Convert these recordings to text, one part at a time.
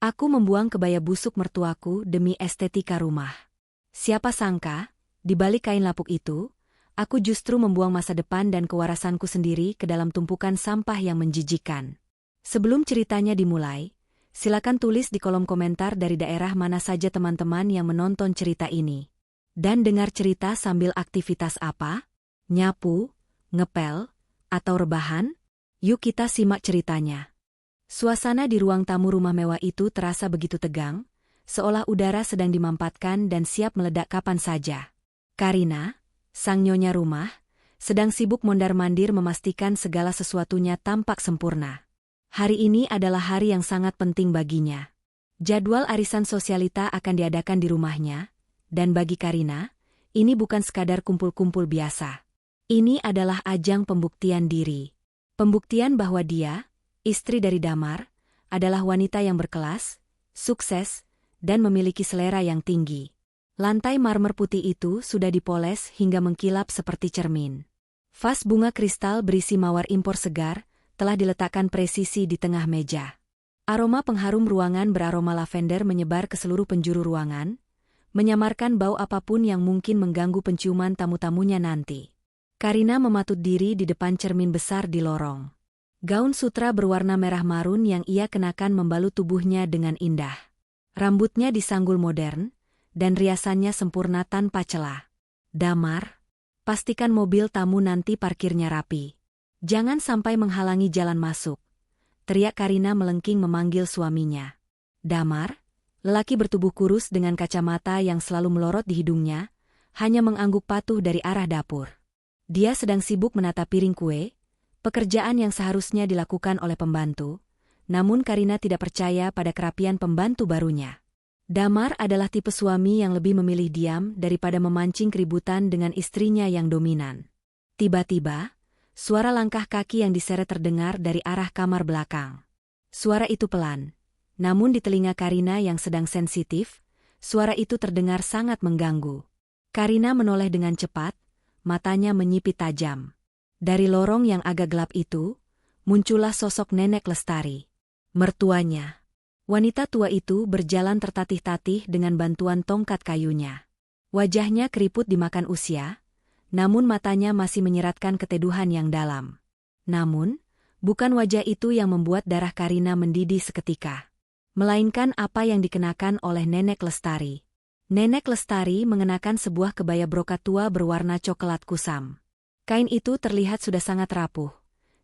Aku membuang kebaya busuk mertuaku demi estetika rumah. Siapa sangka, di balik kain lapuk itu, aku justru membuang masa depan dan kewarasanku sendiri ke dalam tumpukan sampah yang menjijikkan. Sebelum ceritanya dimulai, silakan tulis di kolom komentar dari daerah mana saja teman-teman yang menonton cerita ini. Dan dengar cerita sambil aktivitas apa? Nyapu, ngepel, atau rebahan? Yuk kita simak ceritanya. Suasana di ruang tamu rumah mewah itu terasa begitu tegang, seolah udara sedang dimampatkan dan siap meledak kapan saja. Karina, sang nyonya rumah, sedang sibuk mondar-mandir memastikan segala sesuatunya tampak sempurna. Hari ini adalah hari yang sangat penting baginya. Jadwal arisan sosialita akan diadakan di rumahnya, dan bagi Karina, ini bukan sekadar kumpul-kumpul biasa. Ini adalah ajang pembuktian diri. Pembuktian bahwa dia, istri dari Damar, adalah wanita yang berkelas, sukses, dan memiliki selera yang tinggi. Lantai marmer putih itu sudah dipoles hingga mengkilap seperti cermin. Vas bunga kristal berisi mawar impor segar telah diletakkan presisi di tengah meja. Aroma pengharum ruangan beraroma lavender menyebar ke seluruh penjuru ruangan, menyamarkan bau apapun yang mungkin mengganggu penciuman tamu-tamunya nanti. Karina mematut diri di depan cermin besar di lorong. Gaun sutra berwarna merah marun yang ia kenakan membalut tubuhnya dengan indah. Rambutnya disanggul modern, dan riasannya sempurna tanpa celah. Damar, pastikan mobil tamu nanti parkirnya rapi. Jangan sampai menghalangi jalan masuk. Teriak Karina melengking memanggil suaminya. Damar, lelaki bertubuh kurus dengan kacamata yang selalu melorot di hidungnya, hanya mengangguk patuh dari arah dapur. Dia sedang sibuk menata piring kue, pekerjaan yang seharusnya dilakukan oleh pembantu, namun Karina tidak percaya pada kerapian pembantu barunya. Damar adalah tipe suami yang lebih memilih diam daripada memancing keributan dengan istrinya yang dominan. Tiba-tiba, suara langkah kaki yang diseret terdengar dari arah kamar belakang. Suara itu pelan, namun di telinga Karina yang sedang sensitif, suara itu terdengar sangat mengganggu. Karina menoleh dengan cepat, matanya menyipit tajam. Dari lorong yang agak gelap itu, muncullah sosok Nenek Lestari. Mertuanya. Wanita tua itu berjalan tertatih-tatih dengan bantuan tongkat kayunya. Wajahnya keriput dimakan usia, namun matanya masih menyeratkan keteduhan yang dalam. Namun, bukan wajah itu yang membuat darah Karina mendidih seketika. Melainkan apa yang dikenakan oleh Nenek Lestari. Nenek Lestari mengenakan sebuah kebaya brokat tua berwarna coklat kusam. Kain itu terlihat sudah sangat rapuh,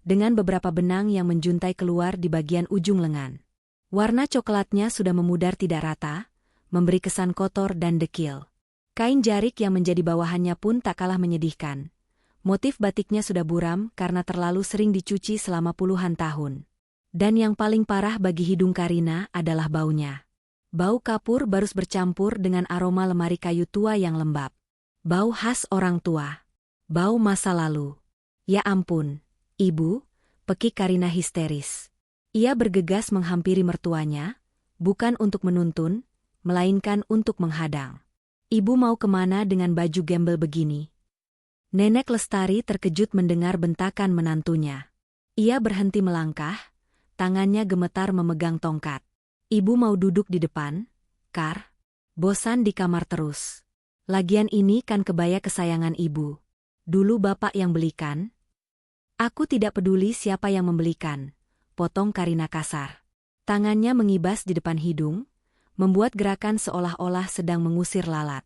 dengan beberapa benang yang menjuntai keluar di bagian ujung lengan. Warna coklatnya sudah memudar tidak rata, memberi kesan kotor dan dekil. Kain jarik yang menjadi bawahannya pun tak kalah menyedihkan. Motif batiknya sudah buram karena terlalu sering dicuci selama puluhan tahun. Dan yang paling parah bagi hidung Karina adalah baunya. Bau kapur barus bercampur dengan aroma lemari kayu tua yang lembab. Bau khas orang tua. Bau masa lalu. Ya ampun, Ibu, pekik Karina histeris. Ia bergegas menghampiri mertuanya, bukan untuk menuntun, melainkan untuk menghadang. Ibu mau kemana dengan baju gembel begini? Nenek Lestari terkejut mendengar bentakan menantunya. Ia berhenti melangkah, tangannya gemetar memegang tongkat. Ibu mau duduk di depan, Kar? Bosan di kamar terus. Lagian ini kan kebaya kesayangan Ibu. Dulu Bapak yang belikan? Aku tidak peduli siapa yang membelikan, potong Karina kasar. Tangannya mengibas di depan hidung, membuat gerakan seolah-olah sedang mengusir lalat.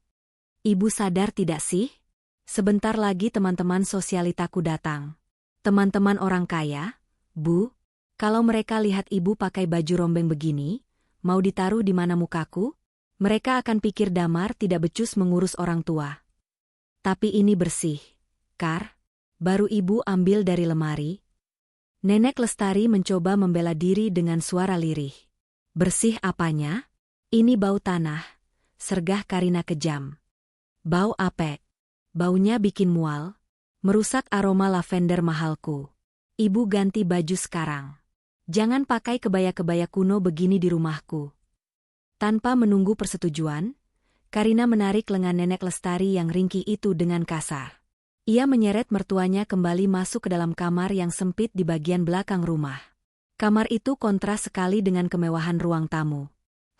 Ibu sadar tidak sih? Sebentar lagi teman-teman sosialitaku datang. Teman-teman orang kaya, Bu, kalau mereka lihat Ibu pakai baju rombeng begini, mau ditaruh di mana mukaku? Mereka akan pikir Damar tidak becus mengurus orang tua. Tapi ini bersih. Kar, baru Ibu ambil dari lemari. Nenek Lestari mencoba membela diri dengan suara lirih. Bersih apanya? Ini bau tanah, sergah Karina kejam. Bau apek. Baunya bikin mual, merusak aroma lavender mahalku. Ibu ganti baju sekarang. Jangan pakai kebaya-kebaya kuno begini di rumahku. Tanpa menunggu persetujuan, Karina menarik lengan Nenek Lestari yang ringkih itu dengan kasar. Ia menyeret mertuanya kembali masuk ke dalam kamar yang sempit di bagian belakang rumah. Kamar itu kontras sekali dengan kemewahan ruang tamu.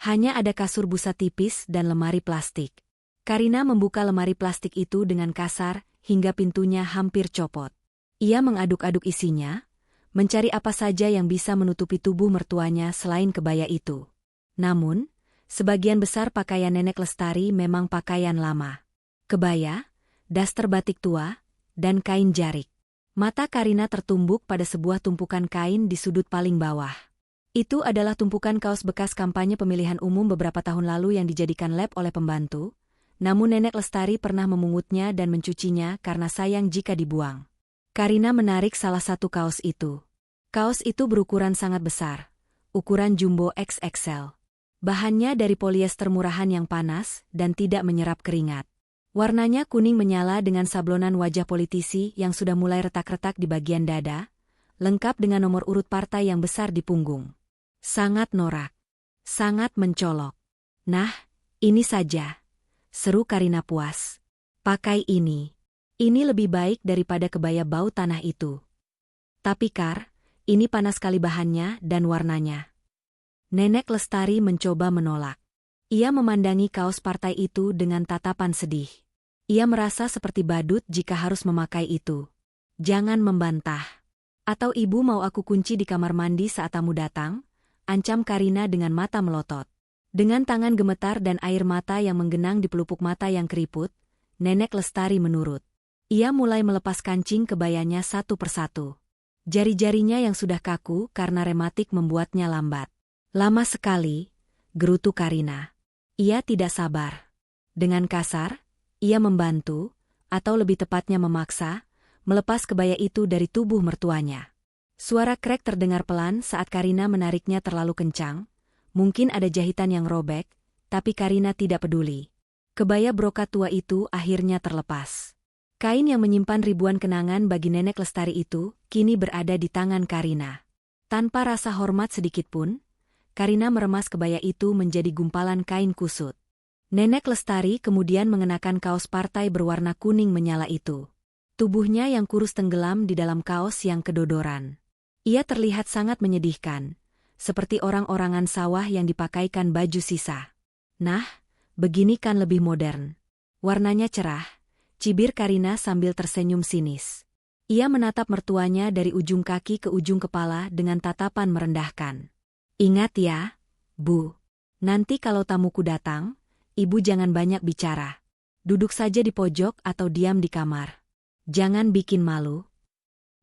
Hanya ada kasur busa tipis dan lemari plastik. Karina membuka lemari plastik itu dengan kasar hingga pintunya hampir copot. Ia mengaduk-aduk isinya, mencari apa saja yang bisa menutupi tubuh mertuanya selain kebaya itu. Namun, sebagian besar pakaian Nenek Lestari memang pakaian lama. Kebaya, daster batik tua, dan kain jarik. Mata Karina tertumbuk pada sebuah tumpukan kain di sudut paling bawah. Itu adalah tumpukan kaos bekas kampanye pemilihan umum beberapa tahun lalu yang dijadikan lab oleh pembantu, namun Nenek Lestari pernah memungutnya dan mencucinya karena sayang jika dibuang. Karina menarik salah satu kaos itu. Kaos itu berukuran sangat besar, ukuran jumbo XXL. Bahannya dari polyester murahan yang panas dan tidak menyerap keringat. Warnanya kuning menyala dengan sablonan wajah politisi yang sudah mulai retak-retak di bagian dada, lengkap dengan nomor urut partai yang besar di punggung. Sangat norak. Sangat mencolok. Nah, ini saja. Seru Karina puas. Pakai ini. Ini lebih baik daripada kebaya bau tanah itu. Tapi Kar, ini panas sekali bahannya dan warnanya. Nenek Lestari mencoba menolak. Ia memandangi kaos partai itu dengan tatapan sedih. Ia merasa seperti badut jika harus memakai itu. Jangan membantah. Atau ibu mau aku kunci di kamar mandi saat tamu datang? Ancam Karina dengan mata melotot. Dengan tangan gemetar dan air mata yang menggenang di pelupuk mata yang keriput, Nenek Lestari menurut. Ia mulai melepas kancing kebayanya satu persatu. Jari-jarinya yang sudah kaku karena rematik membuatnya lambat. Lama sekali, gerutu Karina. Ia tidak sabar. Dengan kasar, ia membantu, atau lebih tepatnya memaksa, melepas kebaya itu dari tubuh mertuanya. Suara krek terdengar pelan saat Karina menariknya terlalu kencang. Mungkin ada jahitan yang robek, tapi Karina tidak peduli. Kebaya brokat tua itu akhirnya terlepas. Kain yang menyimpan ribuan kenangan bagi Nenek Lestari itu kini berada di tangan Karina. Tanpa rasa hormat sedikitpun, Karina meremas kebaya itu menjadi gumpalan kain kusut. Nenek Lestari kemudian mengenakan kaos partai berwarna kuning menyala itu. Tubuhnya yang kurus tenggelam di dalam kaos yang kedodoran. Ia terlihat sangat menyedihkan, seperti orang-orangan sawah yang dipakaikan baju sisa. Nah, begini kan lebih modern. Warnanya cerah, cibir Karina sambil tersenyum sinis. Ia menatap mertuanya dari ujung kaki ke ujung kepala dengan tatapan merendahkan. Ingat ya, Bu. Nanti kalau tamuku datang, Ibu jangan banyak bicara. Duduk saja di pojok atau diam di kamar. Jangan bikin malu.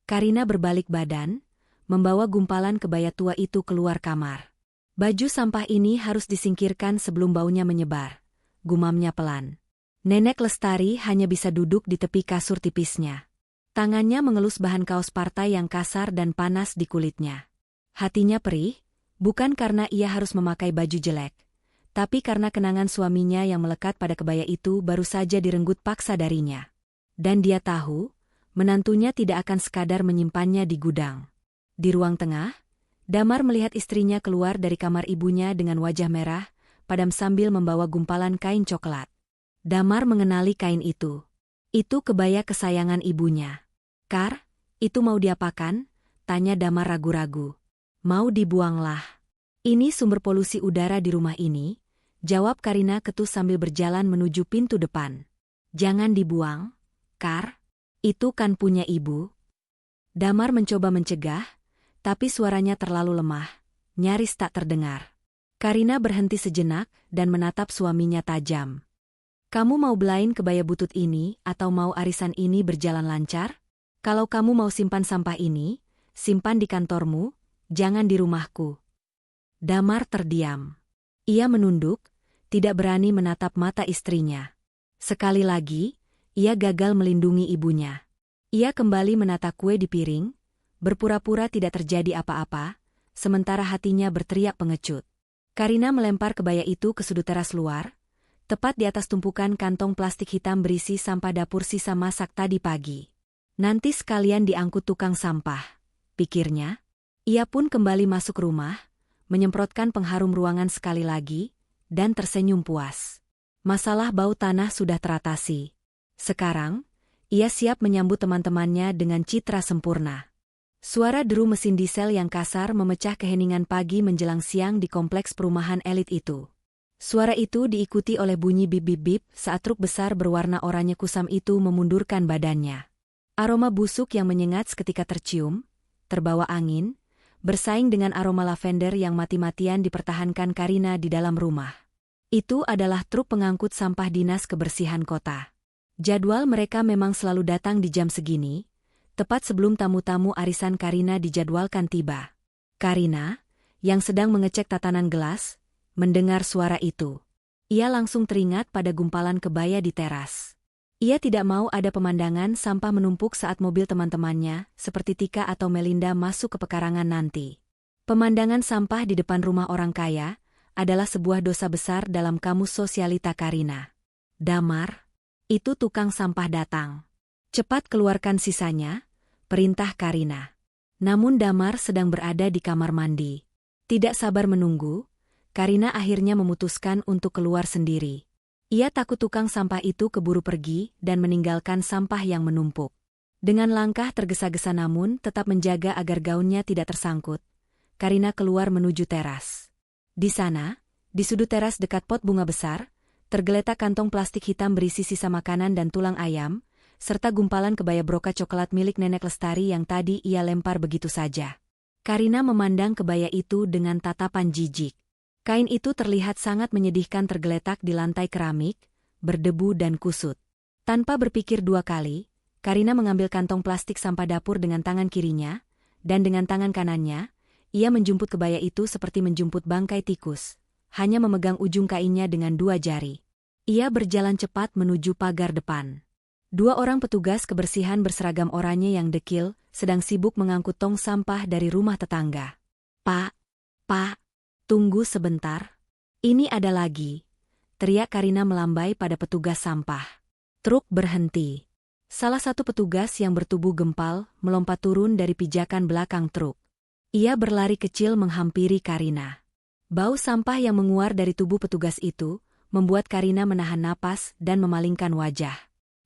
Karina berbalik badan, membawa gumpalan kebaya tua itu keluar kamar. Baju sampah ini harus disingkirkan sebelum baunya menyebar, gumamnya pelan. Nenek Lestari hanya bisa duduk di tepi kasur tipisnya. Tangannya mengelus bahan kaos partai yang kasar dan panas di kulitnya. Hatinya perih, bukan karena ia harus memakai baju jelek, tapi karena kenangan suaminya yang melekat pada kebaya itu baru saja direnggut paksa darinya. Dan dia tahu, menantunya tidak akan sekadar menyimpannya di gudang. Di ruang tengah, Damar melihat istrinya keluar dari kamar ibunya dengan wajah merah, padam sambil membawa gumpalan kain coklat. Damar mengenali kain itu. Itu kebaya kesayangan ibunya. Kar, itu mau diapakan? Tanya Damar ragu-ragu. Mau dibuanglah. Ini sumber polusi udara di rumah ini, jawab Karina ketus sambil berjalan menuju pintu depan. Jangan dibuang, Kar. Itu kan punya ibu. Damar mencoba mencegah, tapi suaranya terlalu lemah, nyaris tak terdengar. Karina berhenti sejenak dan menatap suaminya tajam. Kamu mau belain kebaya butut ini atau mau arisan ini berjalan lancar? Kalau kamu mau simpan sampah ini, simpan di kantormu, jangan di rumahku. Damar terdiam. Ia menunduk, tidak berani menatap mata istrinya. Sekali lagi, ia gagal melindungi ibunya. Ia kembali menata kue di piring, berpura-pura tidak terjadi apa-apa, sementara hatinya berteriak pengecut. Karina melempar kebaya itu ke sudut teras luar, tepat di atas tumpukan kantong plastik hitam berisi sampah dapur sisa masak tadi pagi. Nanti sekalian diangkut tukang sampah, pikirnya. Ia pun kembali masuk rumah, menyemprotkan pengharum ruangan sekali lagi, dan tersenyum puas. Masalah bau tanah sudah teratasi. Sekarang, ia siap menyambut teman-temannya dengan citra sempurna. Suara deru mesin diesel yang kasar memecah keheningan pagi menjelang siang di kompleks perumahan elit itu. Suara itu diikuti oleh bunyi bip-bip-bip saat truk besar berwarna oranye kusam itu memundurkan badannya. Aroma busuk yang menyengat seketika tercium, terbawa angin, bersaing dengan aroma lavender yang mati-matian dipertahankan Karina di dalam rumah. Itu adalah truk pengangkut sampah dinas kebersihan kota. Jadwal mereka memang selalu datang di jam segini, tepat sebelum tamu-tamu arisan Karina dijadwalkan tiba. Karina, yang sedang mengecek tatanan gelas, mendengar suara itu. Ia langsung teringat pada gumpalan kebaya di teras. Ia tidak mau ada pemandangan sampah menumpuk saat mobil teman-temannya, seperti Tika atau Melinda masuk ke pekarangan nanti. Pemandangan sampah di depan rumah orang kaya adalah sebuah dosa besar dalam kamus sosialita Karina. Damar, itu tukang sampah datang. Cepat keluarkan sisanya, perintah Karina. Namun Damar sedang berada di kamar mandi. Tidak sabar menunggu, Karina akhirnya memutuskan untuk keluar sendiri. Ia takut tukang sampah itu keburu pergi dan meninggalkan sampah yang menumpuk. Dengan langkah tergesa-gesa namun tetap menjaga agar gaunnya tidak tersangkut, Karina keluar menuju teras. Di sana, di sudut teras dekat pot bunga besar, tergeletak kantong plastik hitam berisi sisa makanan dan tulang ayam, serta gumpalan kebaya brokat coklat milik Nenek Lestari yang tadi ia lempar begitu saja. Karina memandang kebaya itu dengan tatapan jijik. Kain itu terlihat sangat menyedihkan tergeletak di lantai keramik, berdebu dan kusut. Tanpa berpikir dua kali, Karina mengambil kantong plastik sampah dapur dengan tangan kirinya, dan dengan tangan kanannya, ia menjumput kebaya itu seperti menjumput bangkai tikus, hanya memegang ujung kainnya dengan dua jari. Ia berjalan cepat menuju pagar depan. Dua orang petugas kebersihan berseragam oranye yang dekil sedang sibuk mengangkut tong sampah dari rumah tetangga. Pak, tunggu sebentar. Ini ada lagi, teriak Karina melambai pada petugas sampah. Truk berhenti. Salah satu petugas yang bertubuh gempal melompat turun dari pijakan belakang truk. Ia berlari kecil menghampiri Karina. Bau sampah yang menguar dari tubuh petugas itu membuat Karina menahan napas dan memalingkan wajah.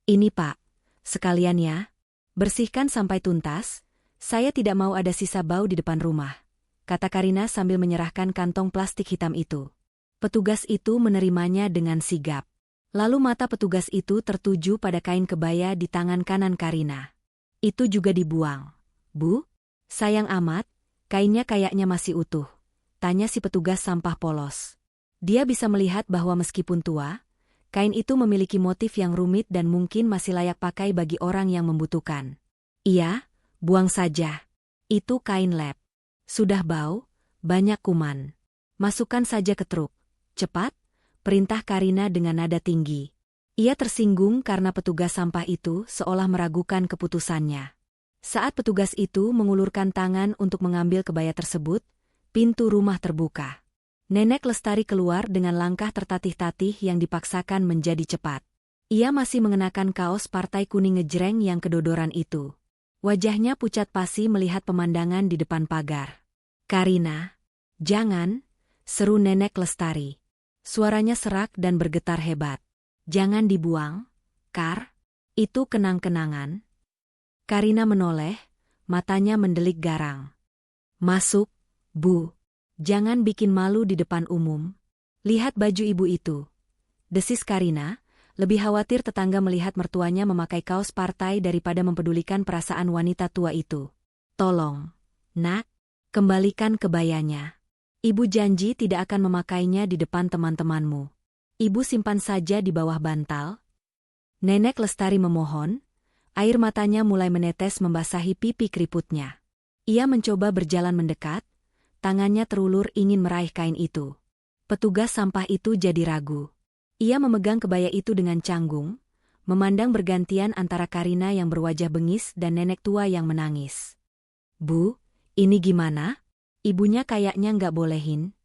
Ini Pak, sekalian ya, bersihkan sampai tuntas, saya tidak mau ada sisa bau di depan rumah, kata Karina sambil menyerahkan kantong plastik hitam itu. Petugas itu menerimanya dengan sigap. Lalu mata petugas itu tertuju pada kain kebaya di tangan kanan Karina. Itu juga dibuang. Bu, sayang amat, kainnya kayaknya masih utuh, tanya si petugas sampah polos. Dia bisa melihat bahwa meskipun tua, kain itu memiliki motif yang rumit dan mungkin masih layak pakai bagi orang yang membutuhkan. Iya, buang saja. Itu kain lap. Sudah bau, banyak kuman. Masukkan saja ke truk. Cepat, perintah Karina dengan nada tinggi. Ia tersinggung karena petugas sampah itu seolah meragukan keputusannya. Saat petugas itu mengulurkan tangan untuk mengambil kebaya tersebut, pintu rumah terbuka. Nenek Lestari keluar dengan langkah tertatih-tatih yang dipaksakan menjadi cepat. Ia masih mengenakan kaos partai kuning ngejreng yang kedodoran itu. Wajahnya pucat pasi melihat pemandangan di depan pagar. Karina, jangan, seru Nenek Lestari. Suaranya serak dan bergetar hebat. Jangan dibuang, Kar, itu kenang-kenangan. Karina menoleh, matanya mendelik garang. Masuk, Bu. Jangan bikin malu di depan umum. Lihat baju ibu itu, desis Karina, lebih khawatir tetangga melihat mertuanya memakai kaos partai daripada mempedulikan perasaan wanita tua itu. Tolong, Nak, kembalikan kebayanya. Ibu janji tidak akan memakainya di depan teman-temanmu. Ibu simpan saja di bawah bantal. Nenek Lestari memohon, air matanya mulai menetes membasahi pipi keriputnya. Ia mencoba berjalan mendekat, tangannya terulur ingin meraih kain itu. Petugas sampah itu jadi ragu. Ia memegang kebaya itu dengan canggung, memandang bergantian antara Karina yang berwajah bengis dan nenek tua yang menangis. Bu, ini gimana? Ibunya kayaknya nggak bolehin.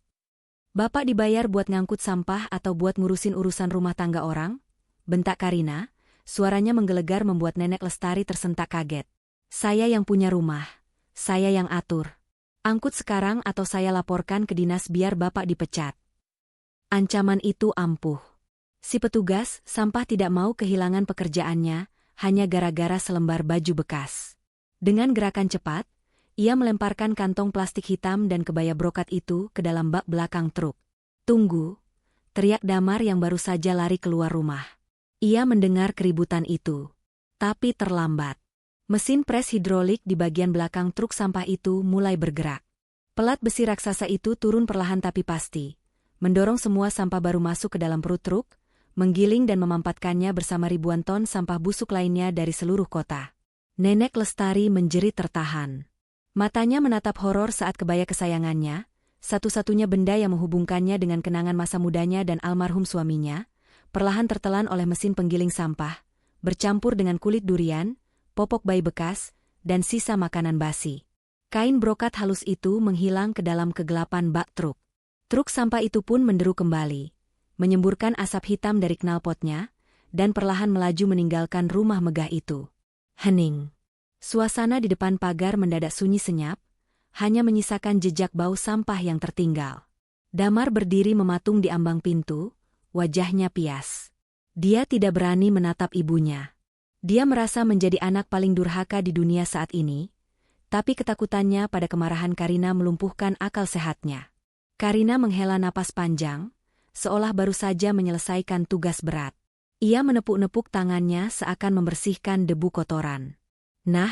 Bapak dibayar buat ngangkut sampah atau buat ngurusin urusan rumah tangga orang? Bentak Karina, suaranya menggelegar membuat Nenek Lestari tersentak kaget. Saya yang punya rumah, saya yang atur. Angkut sekarang atau saya laporkan ke dinas biar Bapak dipecat. Ancaman itu ampuh. Si petugas sampah tidak mau kehilangan pekerjaannya, hanya gara-gara selembar baju bekas. Dengan gerakan cepat, Ia melemparkan kantong plastik hitam dan kebaya brokat itu ke dalam bak belakang truk. "Tunggu!" teriak Damar yang baru saja lari keluar rumah. Ia mendengar keributan itu. Tapi terlambat. Mesin pres hidrolik di bagian belakang truk sampah itu mulai bergerak. Pelat besi raksasa itu turun perlahan tapi pasti, mendorong semua sampah baru masuk ke dalam perut truk, menggiling dan memampatkannya bersama ribuan ton sampah busuk lainnya dari seluruh kota. Nenek Lestari menjerit tertahan. Matanya menatap horor saat kebaya kesayangannya, satu-satunya benda yang menghubungkannya dengan kenangan masa mudanya dan almarhum suaminya, perlahan tertelan oleh mesin penggiling sampah, bercampur dengan kulit durian, popok bayi bekas, dan sisa makanan basi. Kain brokat halus itu menghilang ke dalam kegelapan bak truk. Truk sampah itu pun menderu kembali, menyemburkan asap hitam dari knalpotnya, dan perlahan melaju meninggalkan rumah megah itu. Hening. Suasana di depan pagar mendadak sunyi senyap, hanya menyisakan jejak bau sampah yang tertinggal. Damar berdiri mematung di ambang pintu, wajahnya pias. Dia tidak berani menatap ibunya. Dia merasa menjadi anak paling durhaka di dunia saat ini, tapi ketakutannya pada kemarahan Karina melumpuhkan akal sehatnya. Karina menghela napas panjang, seolah baru saja menyelesaikan tugas berat. Ia menepuk-nepuk tangannya seakan membersihkan debu kotoran. "Nah,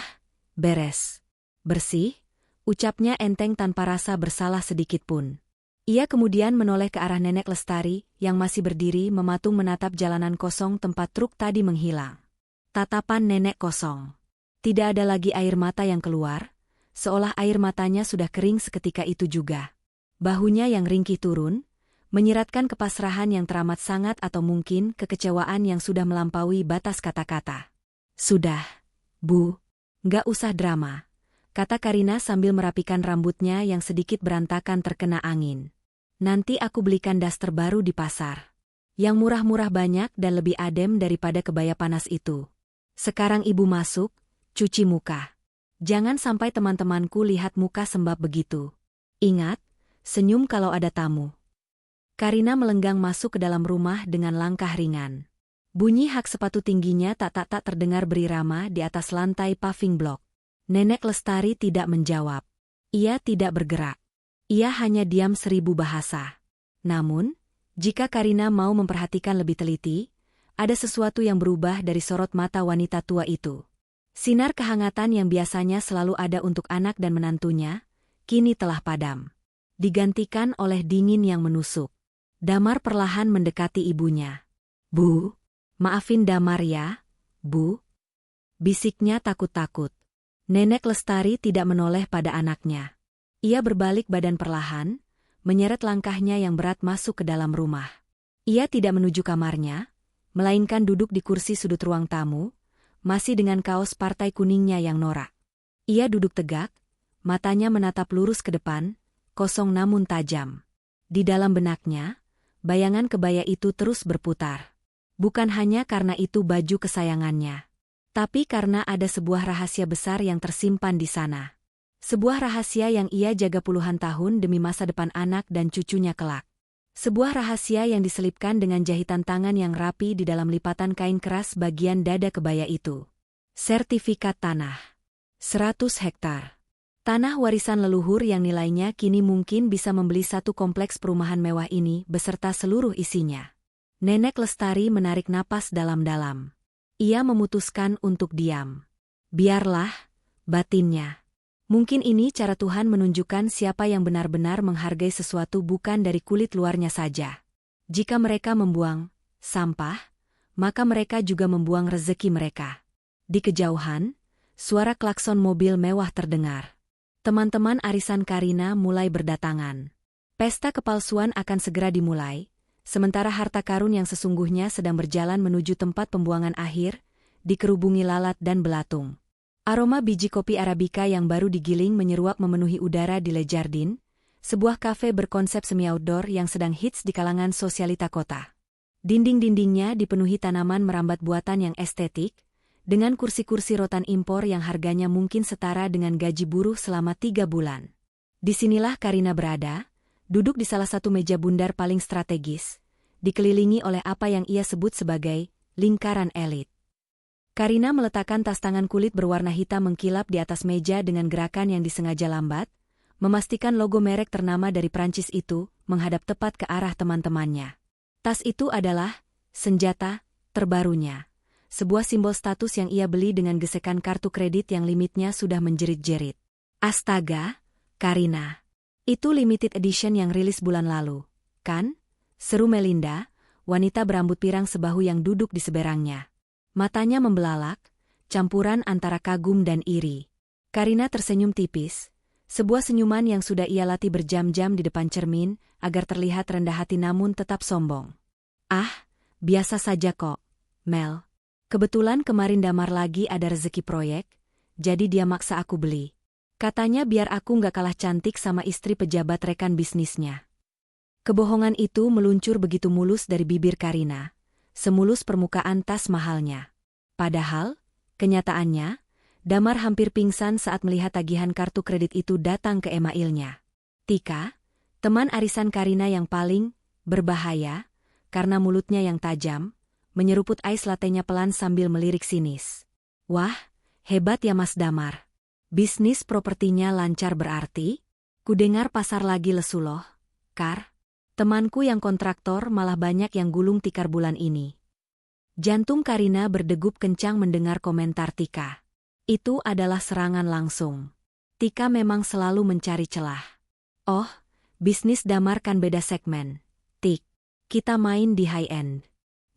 beres. Bersih," ucapnya enteng tanpa rasa bersalah sedikitpun. Ia kemudian menoleh ke arah Nenek Lestari yang masih berdiri mematung menatap jalanan kosong tempat truk tadi menghilang. Tatapan nenek kosong. Tidak ada lagi air mata yang keluar, seolah air matanya sudah kering seketika itu juga. Bahunya yang ringkih turun, menyiratkan kepasrahan yang teramat sangat atau mungkin kekecewaan yang sudah melampaui batas kata-kata. "Sudah, Bu. Nggak usah drama," kata Karina sambil merapikan rambutnya yang sedikit berantakan terkena angin. "Nanti aku belikan daster baru di pasar. Yang murah-murah banyak dan lebih adem daripada kebaya panas itu. Sekarang Ibu masuk, cuci muka. Jangan sampai teman-temanku lihat muka sembab begitu. Ingat, senyum kalau ada tamu." Karina melenggang masuk ke dalam rumah dengan langkah ringan. Bunyi hak sepatu tingginya tak terdengar berirama di atas lantai paving block. Nenek Lestari tidak menjawab. Ia tidak bergerak. Ia hanya diam 1000 bahasa. Namun, jika Karina mau memperhatikan lebih teliti, ada sesuatu yang berubah dari sorot mata wanita tua itu. Sinar kehangatan yang biasanya selalu ada untuk anak dan menantunya, kini telah padam. Digantikan oleh dingin yang menusuk. Damar perlahan mendekati ibunya. "Bu, maafin Damar ya, Bu," bisiknya takut-takut. Nenek Lestari tidak menoleh pada anaknya. Ia berbalik badan perlahan, menyeret langkahnya yang berat masuk ke dalam rumah. Ia tidak menuju kamarnya, melainkan duduk di kursi sudut ruang tamu, masih dengan kaos partai kuningnya yang norak. Ia duduk tegak, matanya menatap lurus ke depan, kosong namun tajam. Di dalam benaknya, bayangan kebaya itu terus berputar. Bukan hanya karena itu baju kesayangannya, tapi karena ada sebuah rahasia besar yang tersimpan di sana. Sebuah rahasia yang ia jaga puluhan tahun demi masa depan anak dan cucunya kelak. Sebuah rahasia yang diselipkan dengan jahitan tangan yang rapi di dalam lipatan kain keras bagian dada kebaya itu. Sertifikat tanah. 100 hektar. Tanah warisan leluhur yang nilainya kini mungkin bisa membeli satu kompleks perumahan mewah ini beserta seluruh isinya. Nenek Lestari menarik napas dalam-dalam. Ia memutuskan untuk diam. Biarlah, batinnya. Mungkin ini cara Tuhan menunjukkan siapa yang benar-benar menghargai sesuatu bukan dari kulit luarnya saja. Jika mereka membuang sampah, maka mereka juga membuang rezeki mereka. Di kejauhan, suara klakson mobil mewah terdengar. Teman-teman arisan Karina mulai berdatangan. Pesta kepalsuan akan segera dimulai, sementara harta karun yang sesungguhnya sedang berjalan menuju tempat pembuangan akhir, dikerubungi lalat dan belatung. Aroma biji kopi Arabica yang baru digiling menyeruak memenuhi udara di Le Jardin, sebuah kafe berkonsep semi-outdoor yang sedang hits di kalangan sosialita kota. Dinding-dindingnya dipenuhi tanaman merambat buatan yang estetik, dengan kursi-kursi rotan impor yang harganya mungkin setara dengan gaji buruh selama 3 bulan. Disinilah Karina berada, duduk di salah satu meja bundar paling strategis, dikelilingi oleh apa yang ia sebut sebagai lingkaran elit. Karina meletakkan tas tangan kulit berwarna hitam mengkilap di atas meja dengan gerakan yang disengaja lambat, memastikan logo merek ternama dari Prancis itu menghadap tepat ke arah teman-temannya. Tas itu adalah senjata terbarunya. Sebuah simbol status yang ia beli dengan gesekan kartu kredit yang limitnya sudah menjerit-jerit. Astaga, Karina. Itu limited edition yang rilis bulan lalu, kan? Seru Melinda, wanita berambut pirang sebahu yang duduk di seberangnya. Matanya membelalak, campuran antara kagum dan iri. Karina tersenyum tipis, sebuah senyuman yang sudah ia latih berjam-jam di depan cermin, agar terlihat rendah hati namun tetap sombong. Ah, biasa saja kok, Mel. Kebetulan kemarin Damar lagi ada rezeki proyek, jadi dia maksa aku beli. Katanya biar aku nggak kalah cantik sama istri pejabat rekan bisnisnya. Kebohongan itu meluncur begitu mulus dari bibir Karina, semulus permukaan tas mahalnya. Padahal, kenyataannya, Damar hampir pingsan saat melihat tagihan kartu kredit itu datang ke emailnya. Tika, teman arisan Karina yang paling berbahaya, karena mulutnya yang tajam, menyeruput ais latenya pelan sambil melirik sinis. Wah, hebat ya Mas Damar. Bisnis propertinya lancar berarti? Kudengar pasar lagi lesu loh, Kar. Temanku yang kontraktor malah banyak yang gulung tikar bulan ini. Jantung Karina berdegup kencang mendengar komentar Tika. Itu adalah serangan langsung. Tika memang selalu mencari celah. Oh, bisnis Damar kan beda segmen. Tik, kita main di high-end.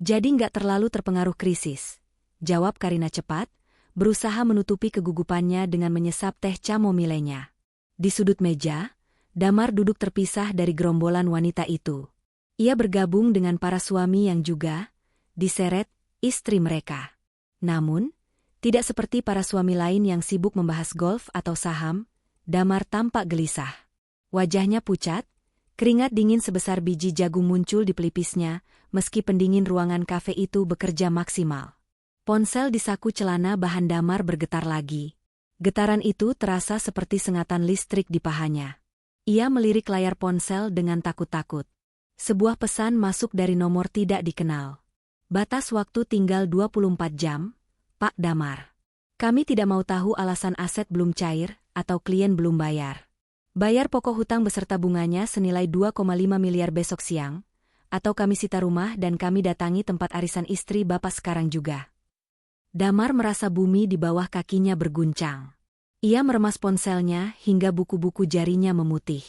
Jadi nggak terlalu terpengaruh krisis. Jawab Karina cepat, berusaha menutupi kegugupannya dengan menyesap teh chamomilenya. Di sudut meja, Damar duduk terpisah dari gerombolan wanita itu. Ia bergabung dengan para suami yang juga diseret istri mereka. Namun, tidak seperti para suami lain yang sibuk membahas golf atau saham, Damar tampak gelisah. Wajahnya pucat, keringat dingin sebesar biji jagung muncul di pelipisnya, meski pendingin ruangan kafe itu bekerja maksimal. Ponsel di saku celana bahan Damar bergetar lagi. Getaran itu terasa seperti sengatan listrik di pahanya. Ia melirik layar ponsel dengan takut-takut. Sebuah pesan masuk dari nomor tidak dikenal. Batas waktu tinggal 24 jam, Pak Damar. Kami tidak mau tahu alasan aset belum cair atau klien belum bayar. Bayar pokok hutang beserta bunganya senilai 2,5 miliar besok siang, atau kami sita rumah dan kami datangi tempat arisan istri Bapak sekarang juga. Damar merasa bumi di bawah kakinya berguncang. Ia meremas ponselnya hingga buku-buku jarinya memutih.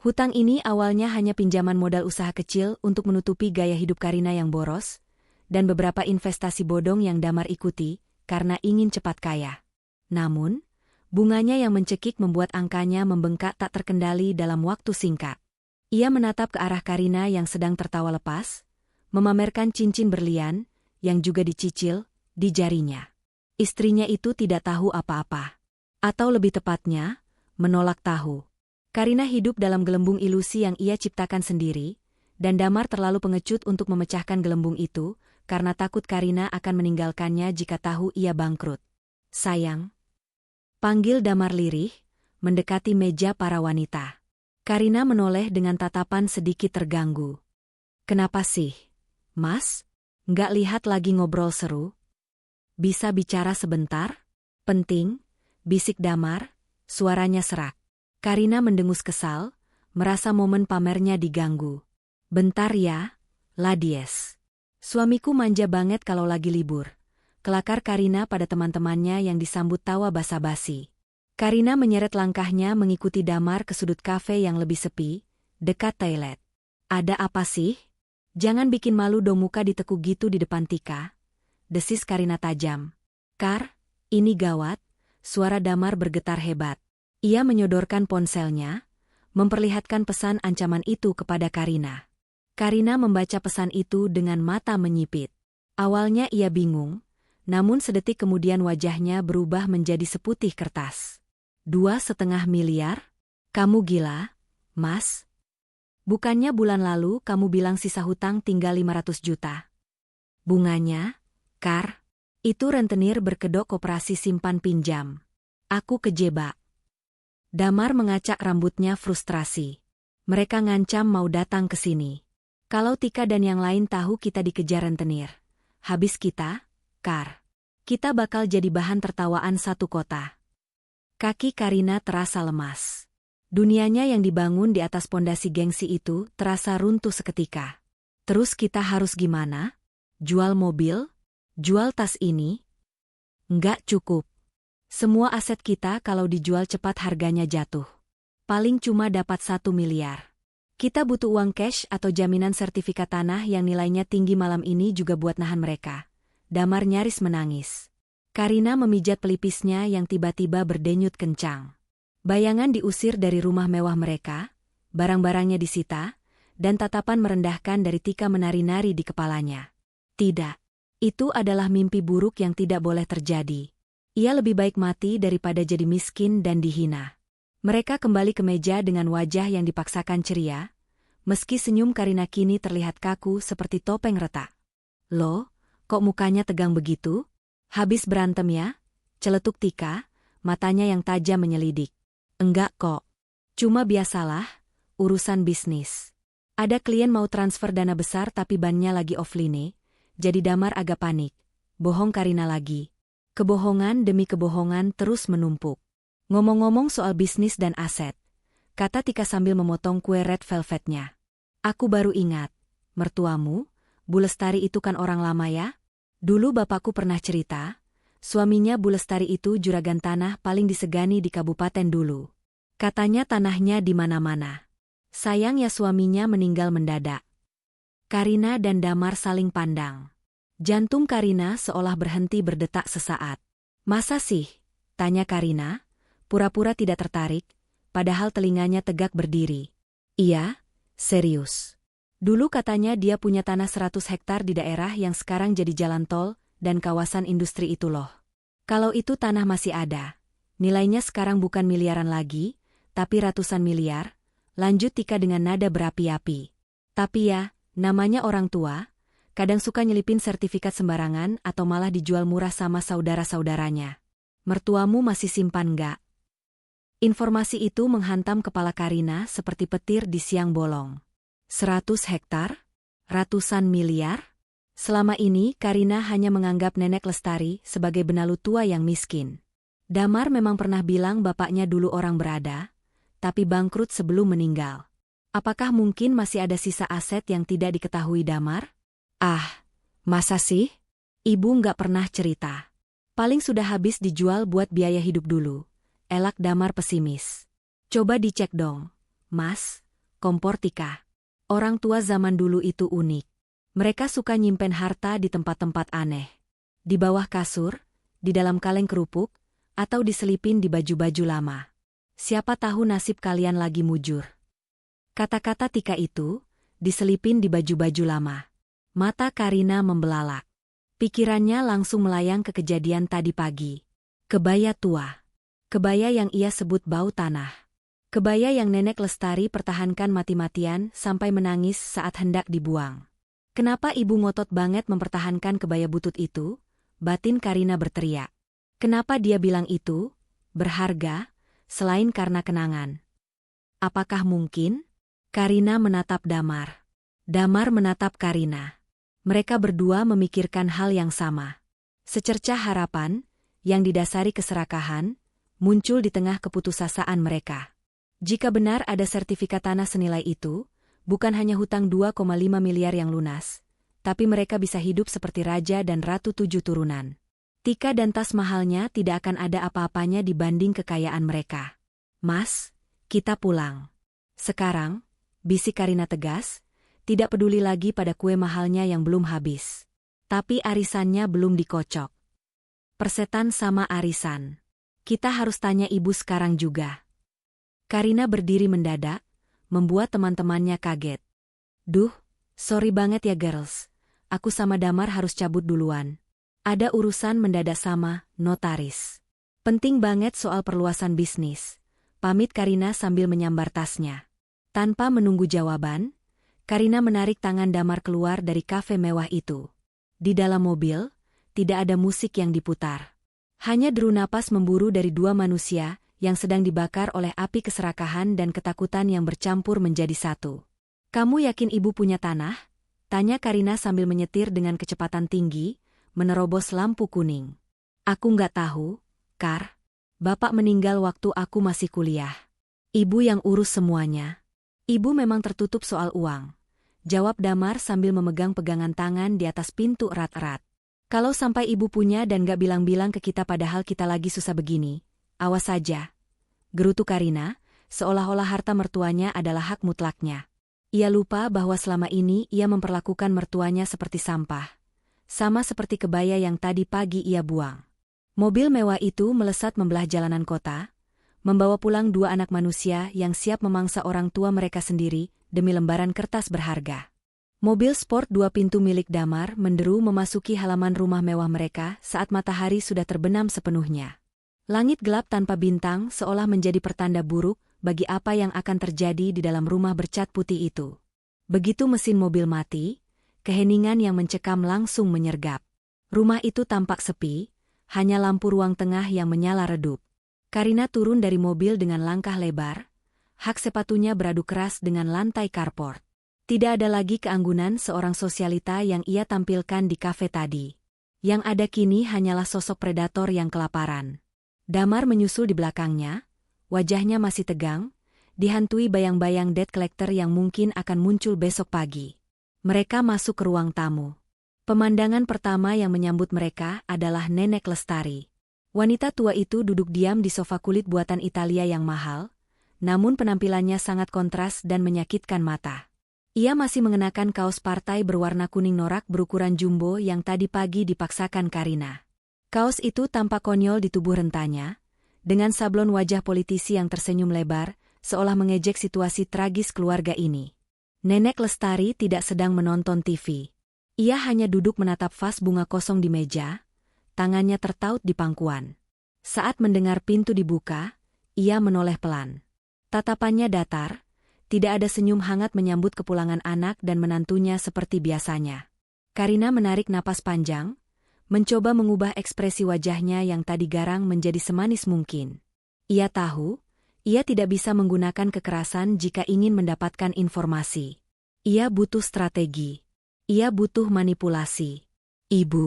Hutang ini awalnya hanya pinjaman modal usaha kecil untuk menutupi gaya hidup Karina yang boros, dan beberapa investasi bodong yang Damar ikuti karena ingin cepat kaya. Namun, bunganya yang mencekik membuat angkanya membengkak tak terkendali dalam waktu singkat. Ia menatap ke arah Karina yang sedang tertawa lepas, memamerkan cincin berlian yang juga dicicil di jarinya. Istrinya itu tidak tahu apa-apa. Atau lebih tepatnya, menolak tahu. Karina hidup dalam gelembung ilusi yang ia ciptakan sendiri, dan Damar terlalu pengecut untuk memecahkan gelembung itu, karena takut Karina akan meninggalkannya jika tahu ia bangkrut. Sayang. Panggil Damar lirih, mendekati meja para wanita. Karina menoleh dengan tatapan sedikit terganggu. Kenapa sih, Mas? Nggak lihat lagi ngobrol seru? Bisa bicara sebentar? Penting? Bisik Damar, suaranya serak. Karina mendengus kesal, merasa momen pamernya diganggu. Bentar ya, Ladies. Suamiku manja banget kalau lagi libur. Kelakar Karina pada teman-temannya yang disambut tawa basa-basi. Karina menyeret langkahnya mengikuti Damar ke sudut kafe yang lebih sepi, dekat toilet. Ada apa sih? Jangan bikin malu dong, muka ditekuk gitu di depan Tika. Desis Karina tajam. Kar, ini gawat. Suara Damar bergetar hebat. Ia menyodorkan ponselnya, memperlihatkan pesan ancaman itu kepada Karina. Karina membaca pesan itu dengan mata menyipit. Awalnya ia bingung, namun sedetik kemudian wajahnya berubah menjadi seputih kertas. 2,5 miliar? Kamu gila, Mas? Bukannya bulan lalu kamu bilang sisa hutang tinggal 500 juta? Bunganya, Kar? Itu rentenir berkedok koperasi simpan pinjam. Aku kejebak. Damar mengacak rambutnya frustrasi. Mereka ngancam mau datang ke sini. Kalau Tika dan yang lain tahu kita dikejar rentenir, habis kita, Kar. Kita bakal jadi bahan tertawaan satu kota. Kaki Karina terasa lemas. Dunianya yang dibangun di atas pondasi gengsi itu terasa runtuh seketika. Terus kita harus gimana? Jual mobil? Jual tas ini? Nggak cukup. Semua aset kita kalau dijual cepat harganya jatuh. Paling cuma dapat 1 miliar. Kita butuh uang cash atau jaminan sertifikat tanah yang nilainya tinggi malam ini juga buat nahan mereka. Damar nyaris menangis. Karina memijat pelipisnya yang tiba-tiba berdenyut kencang. Bayangan diusir dari rumah mewah mereka, barang-barangnya disita, dan tatapan merendahkan dari Tika menari-nari di kepalanya. Tidak. Itu adalah mimpi buruk yang tidak boleh terjadi. Ia lebih baik mati daripada jadi miskin dan dihina. Mereka kembali ke meja dengan wajah yang dipaksakan ceria, meski senyum Karina kini terlihat kaku seperti topeng retak. Loh, kok mukanya tegang begitu? Habis berantem ya? Celetuk Tika, matanya yang tajam menyelidik. Enggak kok. Cuma biasalah, urusan bisnis. Ada klien mau transfer dana besar tapi bannya lagi offline, jadi Damar agak panik. Bohong Karina lagi. Kebohongan demi kebohongan terus menumpuk. Ngomong-ngomong soal bisnis dan aset, kata Tika sambil memotong kue red velvetnya. Aku baru ingat, mertuamu, Bu Lestari itu kan orang lama ya? Dulu bapakku pernah cerita, suaminya Bu Lestari itu juragan tanah paling disegani di kabupaten dulu. Katanya tanahnya di mana-mana. Sayang ya suaminya meninggal mendadak. Karina dan Damar saling pandang. Jantung Karina seolah berhenti berdetak sesaat. Masa sih? Tanya Karina, pura-pura tidak tertarik, padahal telinganya tegak berdiri. Iya, serius. Dulu katanya dia punya tanah 100 hektar di daerah yang sekarang jadi jalan tol dan kawasan industri itu loh. Kalau itu tanah masih ada, nilainya sekarang bukan miliaran lagi, tapi ratusan miliar, lanjut Tika dengan nada berapi-api. Tapi ya, namanya orang tua, kadang suka nyelipin sertifikat sembarangan atau malah dijual murah sama saudara-saudaranya. Mertuamu masih simpan nggak? Informasi itu menghantam kepala Karina seperti petir di siang bolong. 100 hektar? Ratusan miliar? Selama ini Karina hanya menganggap Nenek Lestari sebagai benalu tua yang miskin. Damar memang pernah bilang bapaknya dulu orang berada, tapi bangkrut sebelum meninggal. Apakah mungkin masih ada sisa aset yang tidak diketahui Damar? Ah, masa sih? Ibu nggak pernah cerita. Paling sudah habis dijual buat biaya hidup dulu. Elak Damar pesimis. Coba dicek dong, Mas, kompor Tika. Orang tua zaman dulu itu unik. Mereka suka nyimpen harta di tempat-tempat aneh. Di bawah kasur, di dalam kaleng kerupuk, atau diselipin di baju-baju lama. Siapa tahu nasib kalian lagi mujur. Kata-kata Tika itu, diselipin di baju-baju lama. Mata Karina membelalak. Pikirannya langsung melayang ke kejadian tadi pagi. Kebaya tua. Kebaya yang ia sebut bau tanah. Kebaya yang Nenek Lestari pertahankan mati-matian sampai menangis saat hendak dibuang. Kenapa ibu ngotot banget mempertahankan kebaya butut itu? Batin Karina berteriak. Kenapa dia bilang itu? Berharga, selain karena kenangan. Apakah mungkin? Karina menatap Damar. Damar menatap Karina. Mereka berdua memikirkan hal yang sama. Secercah harapan, yang didasari keserakahan, muncul di tengah keputusasaan mereka. Jika benar ada sertifikat tanah senilai itu, bukan hanya hutang 2,5 miliar yang lunas, tapi mereka bisa hidup seperti raja dan ratu 7 turunan. Tika dan tas mahalnya tidak akan ada apa-apanya dibanding kekayaan mereka. Mas, kita pulang. Sekarang, bisik Karina tegas, tidak peduli lagi pada kue mahalnya yang belum habis. Tapi arisannya belum dikocok. Persetan sama arisan. Kita harus tanya ibu sekarang juga. Karina berdiri mendadak, membuat teman-temannya kaget. Duh, sorry banget ya girls. Aku sama Damar harus cabut duluan. Ada urusan mendadak sama notaris. Penting banget soal perluasan bisnis. Pamit Karina sambil menyambar tasnya. Tanpa menunggu jawaban, Karina menarik tangan Damar keluar dari kafe mewah itu. Di dalam mobil, tidak ada musik yang diputar. Hanya deru napas memburu dari dua manusia yang sedang dibakar oleh api keserakahan dan ketakutan yang bercampur menjadi satu. Kamu yakin ibu punya tanah? Tanya Karina sambil menyetir dengan kecepatan tinggi, menerobos lampu kuning. Aku nggak tahu, Kar. Bapak meninggal waktu aku masih kuliah. Ibu yang urus semuanya. Ibu memang tertutup soal uang, jawab Damar sambil memegang pegangan tangan di atas pintu erat-erat. Kalau sampai ibu punya dan gak bilang-bilang ke kita padahal kita lagi susah begini, awas saja. Gerutu Karina, seolah-olah harta mertuanya adalah hak mutlaknya. Ia lupa bahwa selama ini ia memperlakukan mertuanya seperti sampah. Sama seperti kebaya yang tadi pagi ia buang. Mobil mewah itu melesat membelah jalanan kota, membawa pulang dua anak manusia yang siap memangsa orang tua mereka sendiri demi lembaran kertas berharga. Mobil sport dua pintu milik Damar menderu memasuki halaman rumah mewah mereka saat matahari sudah terbenam sepenuhnya. Langit gelap tanpa bintang seolah menjadi pertanda buruk bagi apa yang akan terjadi di dalam rumah bercat putih itu. Begitu mesin mobil mati, keheningan yang mencekam langsung menyergap. Rumah itu tampak sepi, hanya lampu ruang tengah yang menyala redup. Karina turun dari mobil dengan langkah lebar, hak sepatunya beradu keras dengan lantai carport. Tidak ada lagi keanggunan seorang sosialita yang ia tampilkan di kafe tadi. Yang ada kini hanyalah sosok predator yang kelaparan. Damar menyusul di belakangnya, wajahnya masih tegang, dihantui bayang-bayang debt collector yang mungkin akan muncul besok pagi. Mereka masuk ke ruang tamu. Pemandangan pertama yang menyambut mereka adalah Nenek Lestari. Wanita tua itu duduk diam di sofa kulit buatan Italia yang mahal, namun penampilannya sangat kontras dan menyakitkan mata. Ia masih mengenakan kaos partai berwarna kuning norak berukuran jumbo yang tadi pagi dipaksakan Karina. Kaos itu tampak konyol di tubuh rentanya, dengan sablon wajah politisi yang tersenyum lebar, seolah mengejek situasi tragis keluarga ini. Nenek Lestari tidak sedang menonton TV. Ia hanya duduk menatap vas bunga kosong di meja, tangannya tertaut di pangkuan. Saat mendengar pintu dibuka, ia menoleh pelan. Tatapannya datar, tidak ada senyum hangat menyambut kepulangan anak dan menantunya seperti biasanya. Karina menarik napas panjang, mencoba mengubah ekspresi wajahnya yang tadi garang menjadi semanis mungkin. Ia tahu, ia tidak bisa menggunakan kekerasan jika ingin mendapatkan informasi. Ia butuh strategi. Ia butuh manipulasi. Ibu?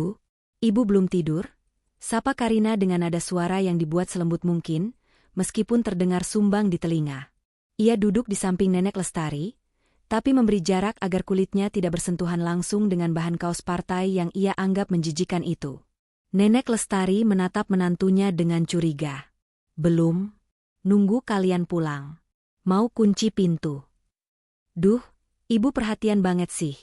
Ibu belum tidur? Sapa Karina dengan nada suara yang dibuat selembut mungkin, meskipun terdengar sumbang di telinga. Ia duduk di samping Nenek Lestari, tapi memberi jarak agar kulitnya tidak bersentuhan langsung dengan bahan kaos partai yang ia anggap menjijikan itu. Nenek Lestari menatap menantunya dengan curiga. Belum? Nunggu kalian pulang. Mau kunci pintu. Duh, ibu perhatian banget sih,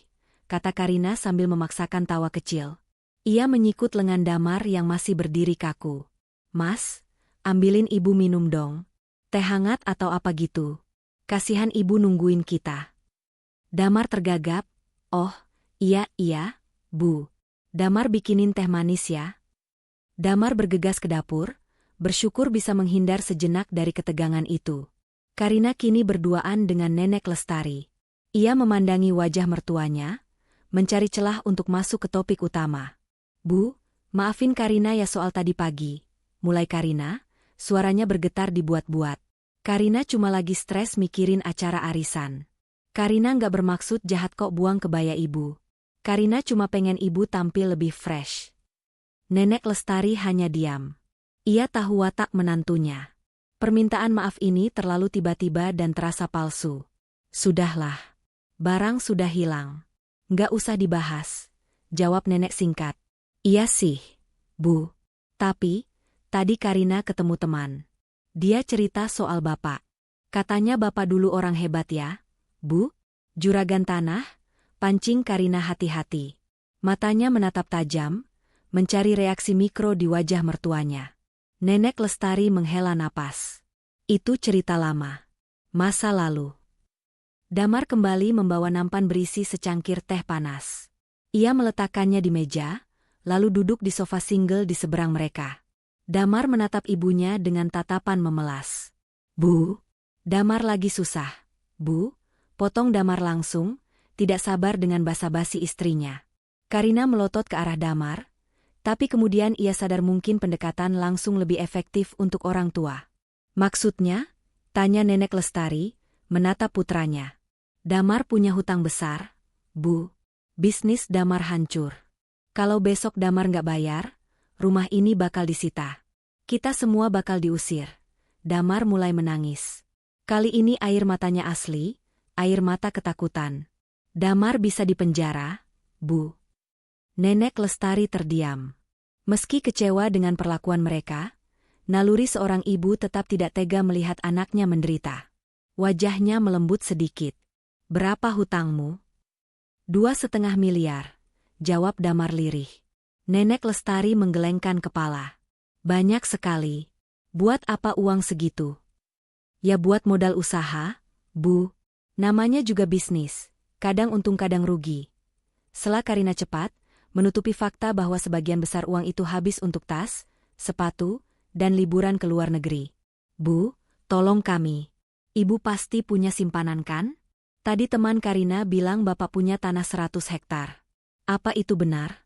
kata Karina sambil memaksakan tawa kecil. Ia menyikut lengan Damar yang masih berdiri kaku. Mas, ambilin ibu minum dong. Teh hangat atau apa gitu. Kasihan ibu nungguin kita. Damar tergagap. Oh, iya, Bu. Damar bikinin teh manis ya. Damar bergegas ke dapur, bersyukur bisa menghindar sejenak dari ketegangan itu. Karina kini berduaan dengan Nenek Lestari. Ia memandangi wajah mertuanya, mencari celah untuk masuk ke topik utama. Bu, maafin Karina ya soal tadi pagi. Mulai Karina, suaranya bergetar dibuat-buat. Karina cuma lagi stres mikirin acara arisan. Karina nggak bermaksud jahat kok buang kebaya ibu. Karina cuma pengen ibu tampil lebih fresh. Nenek Lestari hanya diam. Ia tahu watak menantunya. Permintaan maaf ini terlalu tiba-tiba dan terasa palsu. Sudahlah. Barang sudah hilang. Nggak usah dibahas, jawab nenek singkat. Iya sih, Bu. Tapi, tadi Karina ketemu teman. Dia cerita soal bapak. Katanya bapak dulu orang hebat ya, Bu? Juragan tanah, pancing Karina hati-hati. Matanya menatap tajam, mencari reaksi mikro di wajah mertuanya. Nenek Lestari menghela napas. Itu cerita lama. Masa lalu. Damar kembali membawa nampan berisi secangkir teh panas. Ia meletakkannya di meja, lalu duduk di sofa single di seberang mereka. Damar menatap ibunya dengan tatapan memelas. Bu, Damar lagi susah. Bu, potong Damar langsung, tidak sabar dengan basa-basi istrinya. Karina melotot ke arah Damar, tapi kemudian ia sadar mungkin pendekatan langsung lebih efektif untuk orang tua. Maksudnya? Tanya Nenek Lestari, menatap putranya. Damar punya hutang besar, Bu. Bisnis Damar hancur. Kalau besok Damar nggak bayar, rumah ini bakal disita. Kita semua bakal diusir. Damar mulai menangis. Kali ini air matanya asli, air mata ketakutan. Damar bisa dipenjara, Bu. Nenek Lestari terdiam. Meski kecewa dengan perlakuan mereka, naluri seorang ibu tetap tidak tega melihat anaknya menderita. Wajahnya melembut sedikit. Berapa hutangmu? 2,5 miliar, jawab Damar lirih. Nenek Lestari menggelengkan kepala. Banyak sekali. Buat apa uang segitu? Ya buat modal usaha, Bu. Namanya juga bisnis. Kadang untung kadang rugi. Sela Karina cepat, menutupi fakta bahwa sebagian besar uang itu habis untuk tas, sepatu, dan liburan ke luar negeri. Bu, tolong kami. Ibu pasti punya simpanan kan? Tadi teman Karina bilang bapak punya tanah 100 hektar. Apa itu benar?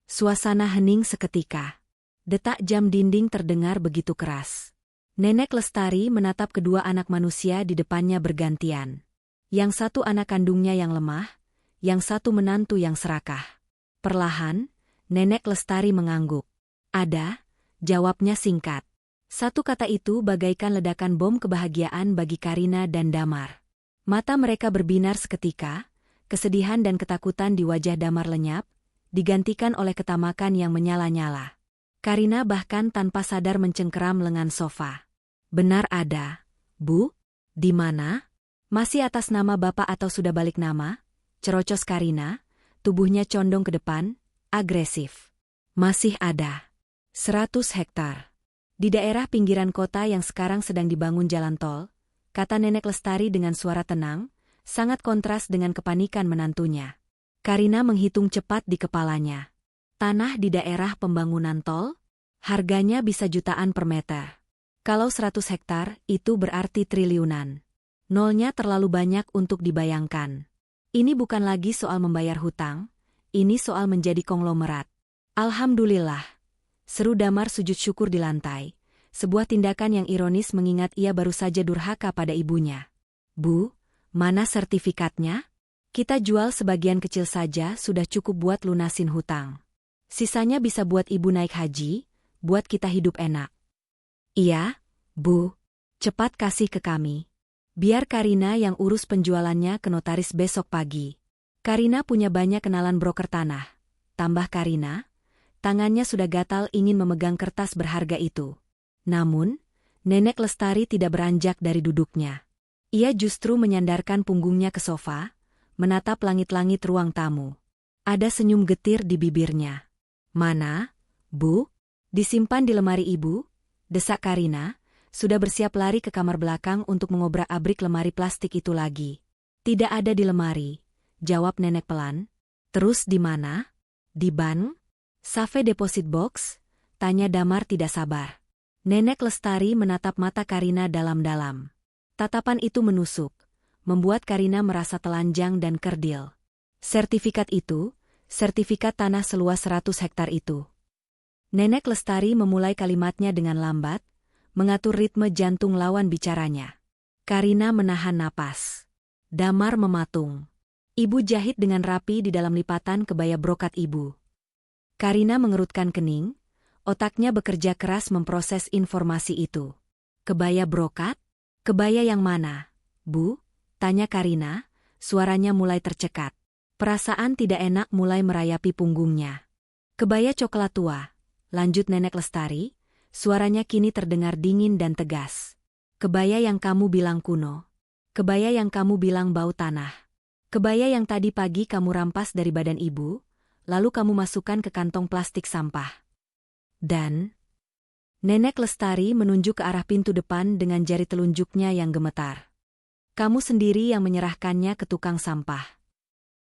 Suasana hening seketika. Detak jam dinding terdengar begitu keras. Nenek Lestari menatap kedua anak manusia di depannya bergantian. Yang satu anak kandungnya yang lemah, yang satu menantu yang serakah. Perlahan, Nenek Lestari mengangguk. Ada, jawabnya singkat. Satu kata itu bagaikan ledakan bom kebahagiaan bagi Karina dan Damar. Mata mereka berbinar seketika, kesedihan dan ketakutan di wajah Damar lenyap, digantikan oleh ketamakan yang menyala-nyala. Karina bahkan tanpa sadar mencengkeram lengan sofa. Benar ada, Bu? Di mana? Masih atas nama bapak atau sudah balik nama? Cerocos Karina, tubuhnya condong ke depan, agresif. Masih ada. 100 hektar. Di daerah pinggiran kota yang sekarang sedang dibangun jalan tol, kata Nenek Lestari dengan suara tenang, sangat kontras dengan kepanikan menantunya. Karina menghitung cepat di kepalanya. Tanah di daerah pembangunan tol, harganya bisa jutaan per meter. Kalau 100 hektar, itu berarti triliunan. Nolnya terlalu banyak untuk dibayangkan. Ini bukan lagi soal membayar hutang, ini soal menjadi konglomerat. Alhamdulillah. Seru Damar sujud syukur di lantai, sebuah tindakan yang ironis mengingat ia baru saja durhaka pada ibunya. Bu, mana sertifikatnya? Kita jual sebagian kecil saja sudah cukup buat lunasin hutang. Sisanya bisa buat ibu naik haji, buat kita hidup enak. Iya, Bu. Cepat kasih ke kami. Biar Karina yang urus penjualannya ke notaris besok pagi. Karina punya banyak kenalan broker tanah. Tambah Karina, tangannya sudah gatal ingin memegang kertas berharga itu. Namun, Nenek Lestari tidak beranjak dari duduknya. Ia justru menyandarkan punggungnya ke sofa, menatap langit-langit ruang tamu. Ada senyum getir di bibirnya. Mana, Bu? Disimpan di lemari ibu? Desak Karina, sudah bersiap lari ke kamar belakang untuk mengobrak-abrik lemari plastik itu lagi. Tidak ada di lemari, jawab Nenek pelan. Terus di mana? Di bank? Safe deposit box? Tanya Damar tidak sabar. Nenek Lestari menatap mata Karina dalam-dalam. Tatapan itu menusuk, membuat Karina merasa telanjang dan kerdil. Sertifikat itu, sertifikat tanah seluas 100 hektar itu. Nenek Lestari memulai kalimatnya dengan lambat, mengatur ritme jantung lawan bicaranya. Karina menahan napas. Damar mematung. Ibu jahit dengan rapi di dalam lipatan kebaya brokat ibu. Karina mengerutkan kening, otaknya bekerja keras memproses informasi itu. Kebaya brokat? Kebaya yang mana, Bu? Tanya Karina, suaranya mulai tercekat. Perasaan tidak enak mulai merayapi punggungnya. Kebaya coklat tua, lanjut Nenek Lestari, suaranya kini terdengar dingin dan tegas. Kebaya yang kamu bilang kuno. Kebaya yang kamu bilang bau tanah. Kebaya yang tadi pagi kamu rampas dari badan ibu, lalu kamu masukkan ke kantong plastik sampah. Dan Nenek Lestari menunjuk ke arah pintu depan dengan jari telunjuknya yang gemetar. Kamu sendiri yang menyerahkannya ke tukang sampah.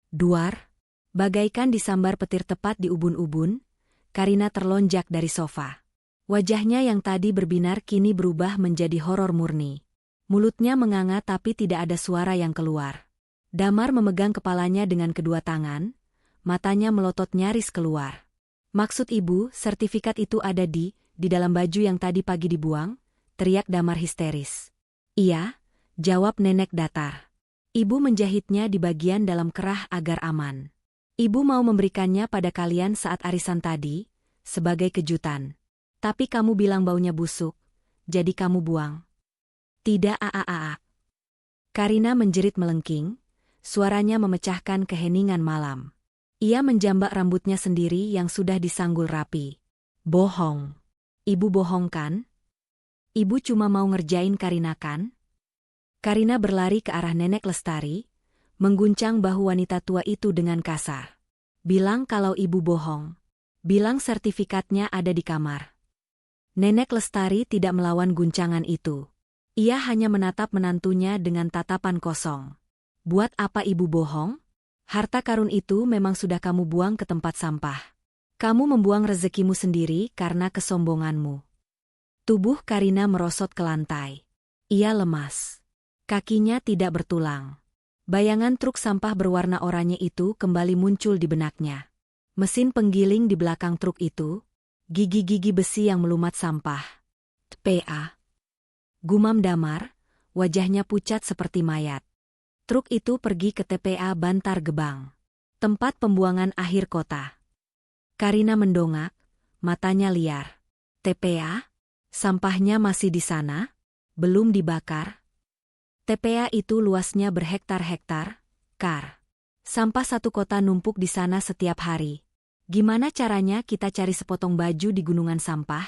Duar, bagaikan disambar petir tepat di ubun-ubun, Karina terlonjak dari sofa. Wajahnya yang tadi berbinar kini berubah menjadi horor murni. Mulutnya menganga tapi tidak ada suara yang keluar. Damar memegang kepalanya dengan kedua tangan, matanya melotot nyaris keluar. Maksud ibu, sertifikat itu ada di dalam baju yang tadi pagi dibuang? Teriak Damar histeris. Iya, jawab Nenek datar. Ibu menjahitnya di bagian dalam kerah agar aman. Ibu mau memberikannya pada kalian saat arisan tadi, sebagai kejutan. Tapi kamu bilang baunya busuk, jadi kamu buang. Tidak. Karina menjerit melengking, suaranya memecahkan keheningan malam. Ia menjambak rambutnya sendiri yang sudah disanggul rapi. Bohong. Ibu bohong kan? Ibu cuma mau ngerjain Karina kan? Karina berlari ke arah Nenek Lestari, mengguncang bahu wanita tua itu dengan kasar. Bilang kalau ibu bohong. Bilang sertifikatnya ada di kamar. Nenek Lestari tidak melawan guncangan itu. Ia hanya menatap menantunya dengan tatapan kosong. Buat apa ibu bohong? Harta karun itu memang sudah kamu buang ke tempat sampah. Kamu membuang rezekimu sendiri karena kesombonganmu. Tubuh Karina merosot ke lantai. Ia lemas. Kakinya tidak bertulang. Bayangan truk sampah berwarna oranye itu kembali muncul di benaknya. Mesin penggiling di belakang truk itu, gigi-gigi besi yang melumat sampah. TPA. Gumam Damar, wajahnya pucat seperti mayat. Truk itu pergi ke TPA Bantar Gebang, tempat pembuangan akhir kota. Karina mendongak, matanya liar. TPA? Sampahnya masih di sana? Belum dibakar? TPA itu luasnya berhektar-hektar, Kar. Sampah satu kota numpuk di sana setiap hari. Gimana caranya kita cari sepotong baju di gunungan sampah?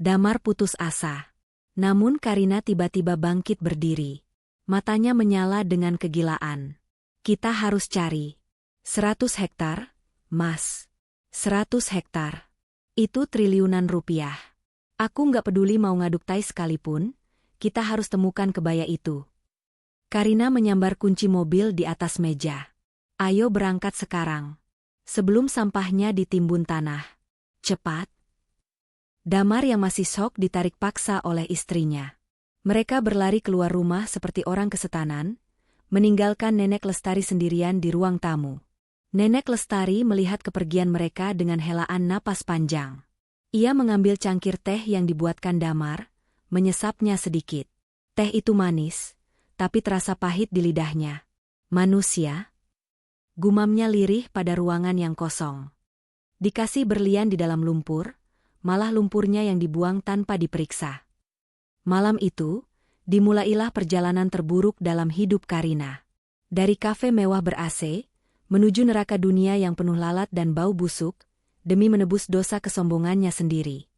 Damar putus asa. Namun Karina tiba-tiba bangkit berdiri. Matanya menyala dengan kegilaan. Kita harus cari. 100 hektar, Mas. 100 hektar. Itu triliunan rupiah. Aku nggak peduli mau ngaduk tai sekalipun, kita harus temukan kebaya itu. Karina menyambar kunci mobil di atas meja. Ayo berangkat sekarang. Sebelum sampahnya ditimbun tanah. Cepat. Damar yang masih syok ditarik paksa oleh istrinya. Mereka berlari keluar rumah seperti orang kesetanan, meninggalkan Nenek Lestari sendirian di ruang tamu. Nenek Lestari melihat kepergian mereka dengan helaan napas panjang. Ia mengambil cangkir teh yang dibuatkan Damar, menyesapnya sedikit. Teh itu manis, tapi terasa pahit di lidahnya. Manusia? Gumamnya lirih pada ruangan yang kosong. Dikasih berlian di dalam lumpur, malah lumpurnya yang dibuang tanpa diperiksa. Malam itu, dimulailah perjalanan terburuk dalam hidup Karina. Dari kafe mewah ber-AC, menuju neraka dunia yang penuh lalat dan bau busuk, demi menebus dosa kesombongannya sendiri.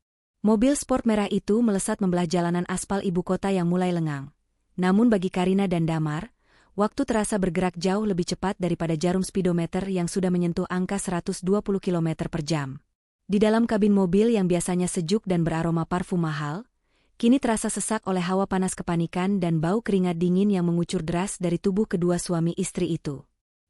Mobil sport merah itu melesat membelah jalanan aspal ibu kota yang mulai lengang. Namun bagi Karina dan Damar, waktu terasa bergerak jauh lebih cepat daripada jarum speedometer yang sudah menyentuh angka 120 km per jam. Di dalam kabin mobil yang biasanya sejuk dan beraroma parfum mahal, kini terasa sesak oleh hawa panas kepanikan dan bau keringat dingin yang mengucur deras dari tubuh kedua suami istri itu.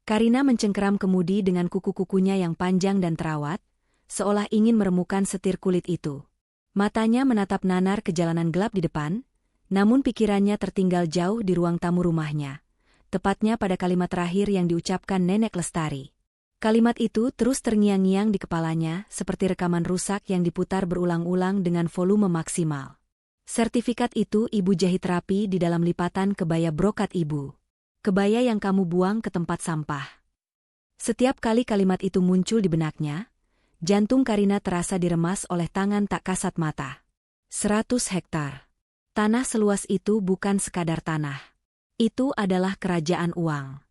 Karina mencengkeram kemudi dengan kuku-kukunya yang panjang dan terawat, seolah ingin meremukan setir kulit itu. Matanya menatap nanar ke jalanan gelap di depan, namun pikirannya tertinggal jauh di ruang tamu rumahnya, tepatnya pada kalimat terakhir yang diucapkan Nenek Lestari. Kalimat itu terus terngiang-ngiang di kepalanya seperti rekaman rusak yang diputar berulang-ulang dengan volume maksimal. Sertifikat itu ibu jahit rapi di dalam lipatan kebaya brokat ibu. Kebaya yang kamu buang ke tempat sampah. Setiap kali kalimat itu muncul di benaknya, jantung Karina terasa diremas oleh tangan tak kasat mata. 100 hektar. Tanah seluas itu bukan sekadar tanah. Itu adalah kerajaan uang.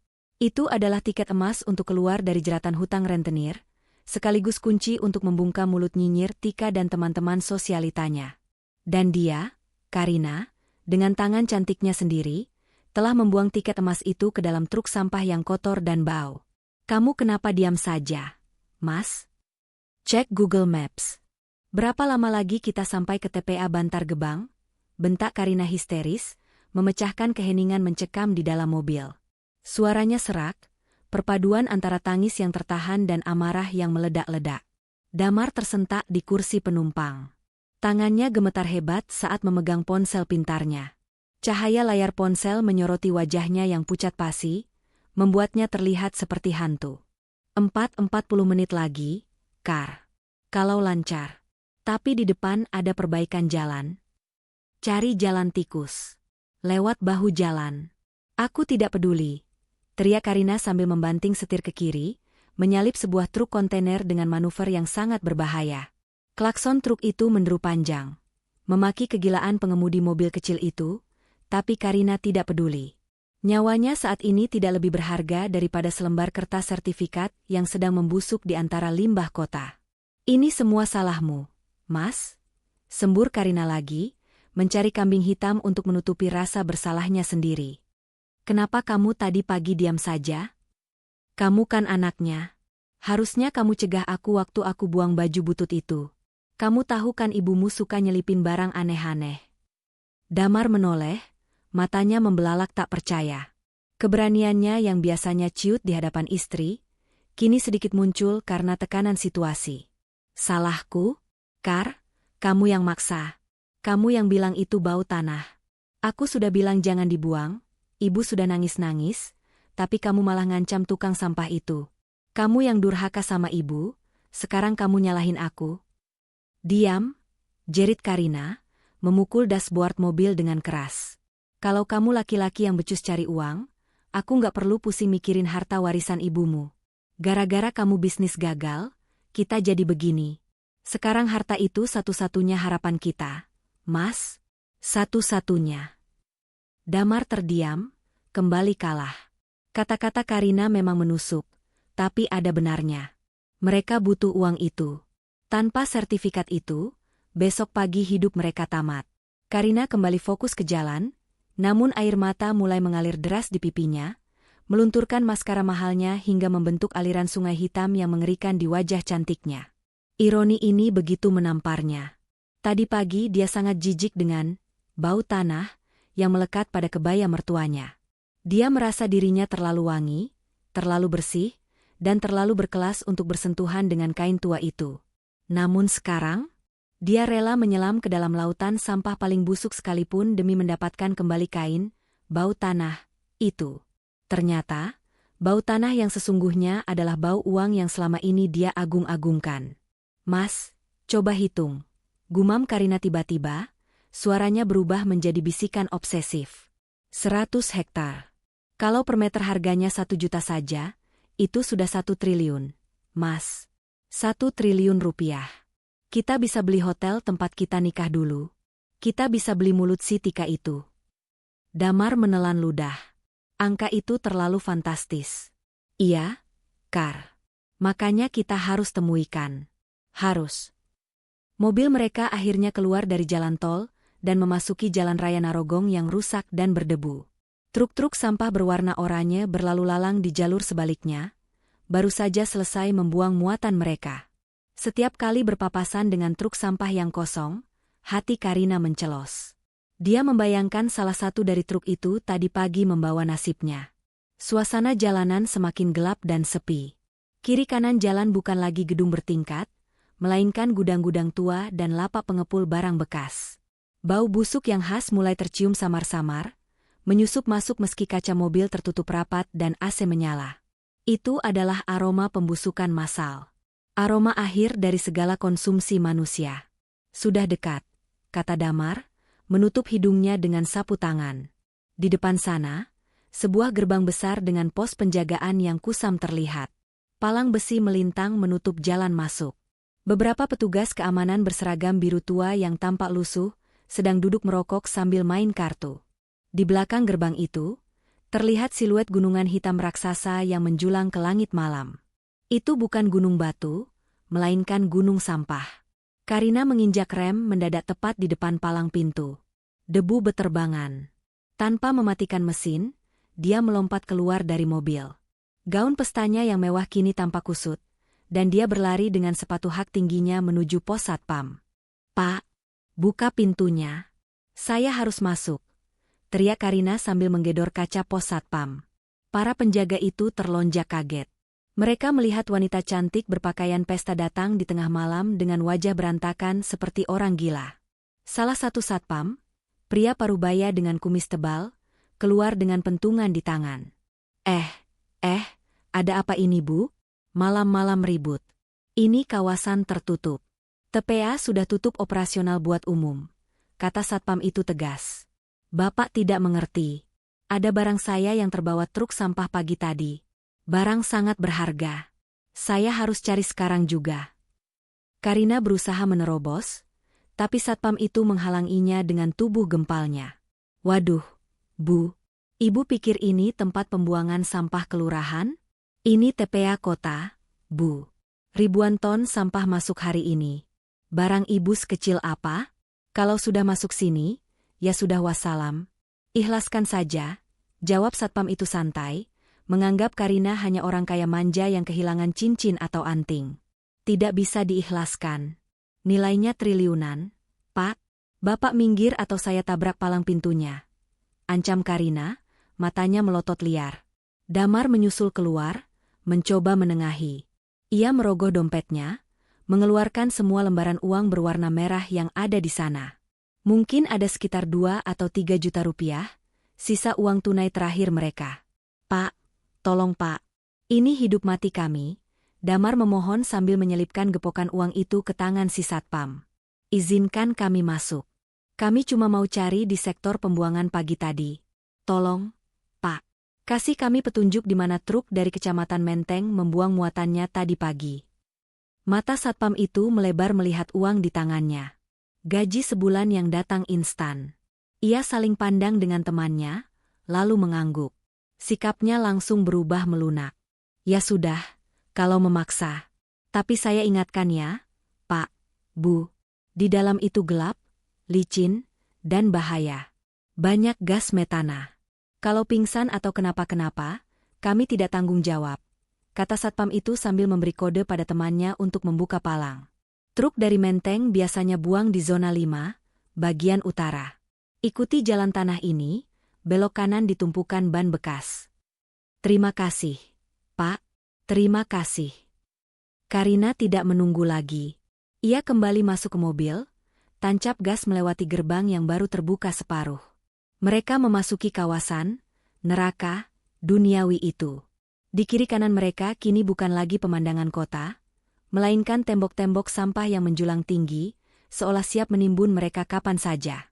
Itu adalah tiket emas untuk keluar dari jeratan hutang rentenir, sekaligus kunci untuk membungkam mulut nyinyir Tika dan teman-teman sosialitanya. Dan dia, Karina, dengan tangan cantiknya sendiri, telah membuang tiket emas itu ke dalam truk sampah yang kotor dan bau. Kamu kenapa diam saja, Mas? Cek Google Maps. Berapa lama lagi kita sampai ke TPA Bantar Gebang? Bentak Karina histeris, memecahkan keheningan mencekam di dalam mobil. Suaranya serak, perpaduan antara tangis yang tertahan dan amarah yang meledak-ledak. Damar tersentak di kursi penumpang. Tangannya gemetar hebat saat memegang ponsel pintarnya. Cahaya layar ponsel menyoroti wajahnya yang pucat pasi, membuatnya terlihat seperti hantu. 40 menit lagi, Kar. Kalau lancar. Tapi di depan ada perbaikan jalan. Cari jalan tikus. Lewat bahu jalan. Aku tidak peduli. Teriak Karina sambil membanting setir ke kiri, menyalip sebuah truk kontainer dengan manuver yang sangat berbahaya. Klakson truk itu menderu panjang, memaki kegilaan pengemudi mobil kecil itu, tapi Karina tidak peduli. Nyawanya saat ini tidak lebih berharga daripada selembar kertas sertifikat yang sedang membusuk di antara limbah kota. Ini semua salahmu, Mas. Sembur Karina lagi, mencari kambing hitam untuk menutupi rasa bersalahnya sendiri. Kenapa kamu tadi pagi diam saja? Kamu kan anaknya. Harusnya kamu cegah aku waktu aku buang baju butut itu. Kamu tahu kan ibumu suka nyelipin barang aneh-aneh. Damar menoleh, matanya membelalak tak percaya. Keberaniannya yang biasanya ciut di hadapan istri, kini sedikit muncul karena tekanan situasi. Salahku? Kar, kamu yang maksa. Kamu yang bilang itu bau tanah. Aku sudah bilang jangan dibuang, ibu sudah nangis-nangis, tapi kamu malah ngancam tukang sampah itu. Kamu yang durhaka sama ibu, sekarang kamu nyalahin aku. Diam, jerit Karina, memukul dashboard mobil dengan keras. Kalau kamu laki-laki yang becus cari uang, aku nggak perlu pusing mikirin harta warisan ibumu. Gara-gara kamu bisnis gagal, kita jadi begini. Sekarang harta itu satu-satunya harapan kita, Mas. Satu-satunya. Damar terdiam, kembali kalah. Kata-kata Karina memang menusuk, tapi ada benarnya. Mereka butuh uang itu. Tanpa sertifikat itu, besok pagi hidup mereka tamat. Karina kembali fokus ke jalan, namun air mata mulai mengalir deras di pipinya, melunturkan maskara mahalnya hingga membentuk aliran sungai hitam yang mengerikan di wajah cantiknya. Ironi ini begitu menamparnya. Tadi pagi dia sangat jijik dengan bau tanah yang melekat pada kebaya mertuanya. Dia merasa dirinya terlalu wangi, terlalu bersih, dan terlalu berkelas untuk bersentuhan dengan kain tua itu. Namun sekarang, dia rela menyelam ke dalam lautan sampah paling busuk sekalipun demi mendapatkan kembali kain, bau tanah, itu. Ternyata, bau tanah yang sesungguhnya adalah bau uang yang selama ini dia agung-agungkan. Mas, coba hitung. Gumam Karina tiba-tiba, suaranya berubah menjadi bisikan obsesif. 100 hektar. Kalau per meter harganya 1 juta saja, itu sudah 1 triliun. Mas. 1 triliun rupiah. Kita bisa beli hotel tempat kita nikah dulu. Kita bisa beli mulut si Tika itu. Damar menelan ludah. Angka itu terlalu fantastis. Iya, Kar. Makanya kita harus temuikan. Harus. Mobil mereka akhirnya keluar dari jalan tol dan memasuki jalan raya Narogong yang rusak dan berdebu. Truk-truk sampah berwarna oranye berlalu lalang di jalur sebaliknya, baru saja selesai membuang muatan mereka. Setiap kali berpapasan dengan truk sampah yang kosong, hati Karina mencelos. Dia membayangkan salah satu dari truk itu tadi pagi membawa nasibnya. Suasana jalanan semakin gelap dan sepi. Kiri kanan jalan bukan lagi gedung bertingkat, melainkan gudang-gudang tua dan lapak pengepul barang bekas. Bau busuk yang khas mulai tercium samar-samar, menyusup masuk meski kaca mobil tertutup rapat dan AC menyala. Itu adalah aroma pembusukan massal. Aroma akhir dari segala konsumsi manusia. Sudah dekat, kata Damar, menutup hidungnya dengan sapu tangan. Di depan sana, sebuah gerbang besar dengan pos penjagaan yang kusam terlihat. Palang besi melintang menutup jalan masuk. Beberapa petugas keamanan berseragam biru tua yang tampak lusuh, sedang duduk merokok sambil main kartu. Di belakang gerbang itu, terlihat siluet gunungan hitam raksasa yang menjulang ke langit malam. Itu bukan gunung batu, melainkan gunung sampah. Karina menginjak rem mendadak tepat di depan palang pintu. Debu beterbangan. Tanpa mematikan mesin, dia melompat keluar dari mobil. Gaun pestanya yang mewah kini tampak kusut, dan dia berlari dengan sepatu hak tingginya menuju pos satpam. "Pak, buka pintunya. Saya harus masuk," teriak Karina sambil menggedor kaca pos satpam. Para penjaga itu terlonjak kaget. Mereka melihat wanita cantik berpakaian pesta datang di tengah malam dengan wajah berantakan seperti orang gila. Salah satu satpam, pria parubaya dengan kumis tebal, keluar dengan pentungan di tangan. Ada apa ini, Bu? Malam-malam ribut. Ini kawasan tertutup. TPA sudah tutup operasional buat umum," kata satpam itu tegas. "Bapak tidak mengerti. Ada barang saya yang terbawa truk sampah pagi tadi. Barang sangat berharga. Saya harus cari sekarang juga." Karina berusaha menerobos, tapi satpam itu menghalanginya dengan tubuh gempalnya. Waduh, Bu. Ibu pikir ini tempat pembuangan sampah kelurahan? Ini TPA kota, Bu. Ribuan ton sampah masuk hari ini. Barang ibu sekecil apa? Kalau sudah masuk sini, ya sudah wassalam. Ikhlaskan saja, jawab satpam itu santai, menganggap Karina hanya orang kaya manja yang kehilangan cincin atau anting. Tidak bisa diikhlaskan. Nilainya triliunan. Pak, Bapak minggir atau saya tabrak palang pintunya. Ancam Karina, matanya melotot liar. Damar menyusul keluar, mencoba menengahi. Ia merogoh dompetnya, mengeluarkan semua lembaran uang berwarna merah yang ada di sana. Mungkin ada sekitar 2 atau 3 juta rupiah, sisa uang tunai terakhir mereka. Pak, tolong Pak. Ini hidup mati kami. Damar memohon sambil menyelipkan gepokan uang itu ke tangan si satpam. Izinkan kami masuk. Kami cuma mau cari di sektor pembuangan pagi tadi. Tolong, Pak. Kasih kami petunjuk di mana truk dari Kecamatan Menteng membuang muatannya tadi pagi. Mata satpam itu melebar melihat uang di tangannya. Gaji sebulan yang datang instan. Ia saling pandang dengan temannya, lalu mengangguk. Sikapnya langsung berubah melunak. Ya sudah, kalau memaksa. Tapi saya ingatkan ya, Pak, Bu. Di dalam itu gelap, licin, dan bahaya. Banyak gas metana. Kalau pingsan atau kenapa-kenapa, kami tidak tanggung jawab. Kata satpam itu sambil memberi kode pada temannya untuk membuka palang. Truk dari Menteng biasanya buang di zona 5, bagian utara. Ikuti jalan tanah ini, belok kanan di tumpukan ban bekas. Terima kasih, Pak. Terima kasih. Karina tidak menunggu lagi. Ia kembali masuk ke mobil, tancap gas melewati gerbang yang baru terbuka separuh. Mereka memasuki kawasan neraka duniawi itu. Di kiri kanan mereka kini bukan lagi pemandangan kota, melainkan tembok-tembok sampah yang menjulang tinggi, seolah siap menimbun mereka kapan saja.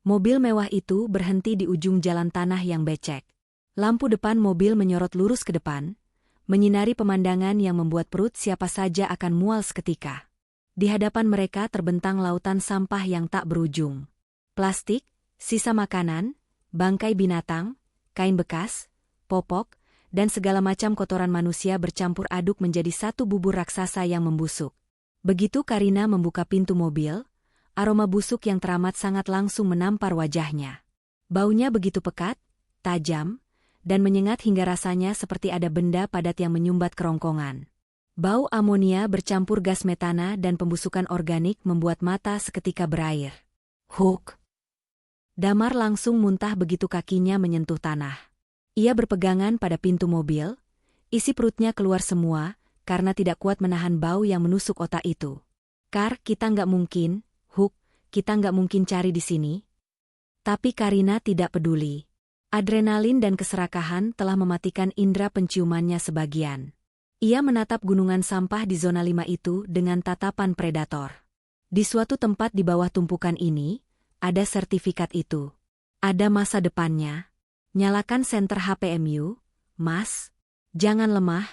Mobil mewah itu berhenti di ujung jalan tanah yang becek. Lampu depan mobil menyorot lurus ke depan, menyinari pemandangan yang membuat perut siapa saja akan mual seketika. Di hadapan mereka terbentang lautan sampah yang tak berujung. Plastik, sisa makanan, bangkai binatang, kain bekas, popok, dan segala macam kotoran manusia bercampur aduk menjadi satu bubur raksasa yang membusuk. Begitu Karina membuka pintu mobil, aroma busuk yang teramat sangat langsung menampar wajahnya. Baunya begitu pekat, tajam, dan menyengat hingga rasanya seperti ada benda padat yang menyumbat kerongkongan. Bau amonia bercampur gas metana dan pembusukan organik membuat mata seketika berair. Huk! Damar langsung muntah begitu kakinya menyentuh tanah. Ia berpegangan pada pintu mobil, isi perutnya keluar semua, karena tidak kuat menahan bau yang menusuk otak itu. Kar, kita nggak mungkin, Huk, kita nggak mungkin cari di sini. Tapi Karina tidak peduli. Adrenalin dan keserakahan telah mematikan indera penciumannya sebagian. Ia menatap gunungan sampah di zona 5 itu dengan tatapan predator. Di suatu tempat di bawah tumpukan ini, ada sertifikat itu. Ada masa depannya. Nyalakan senter HPMU, Mas. Jangan lemah,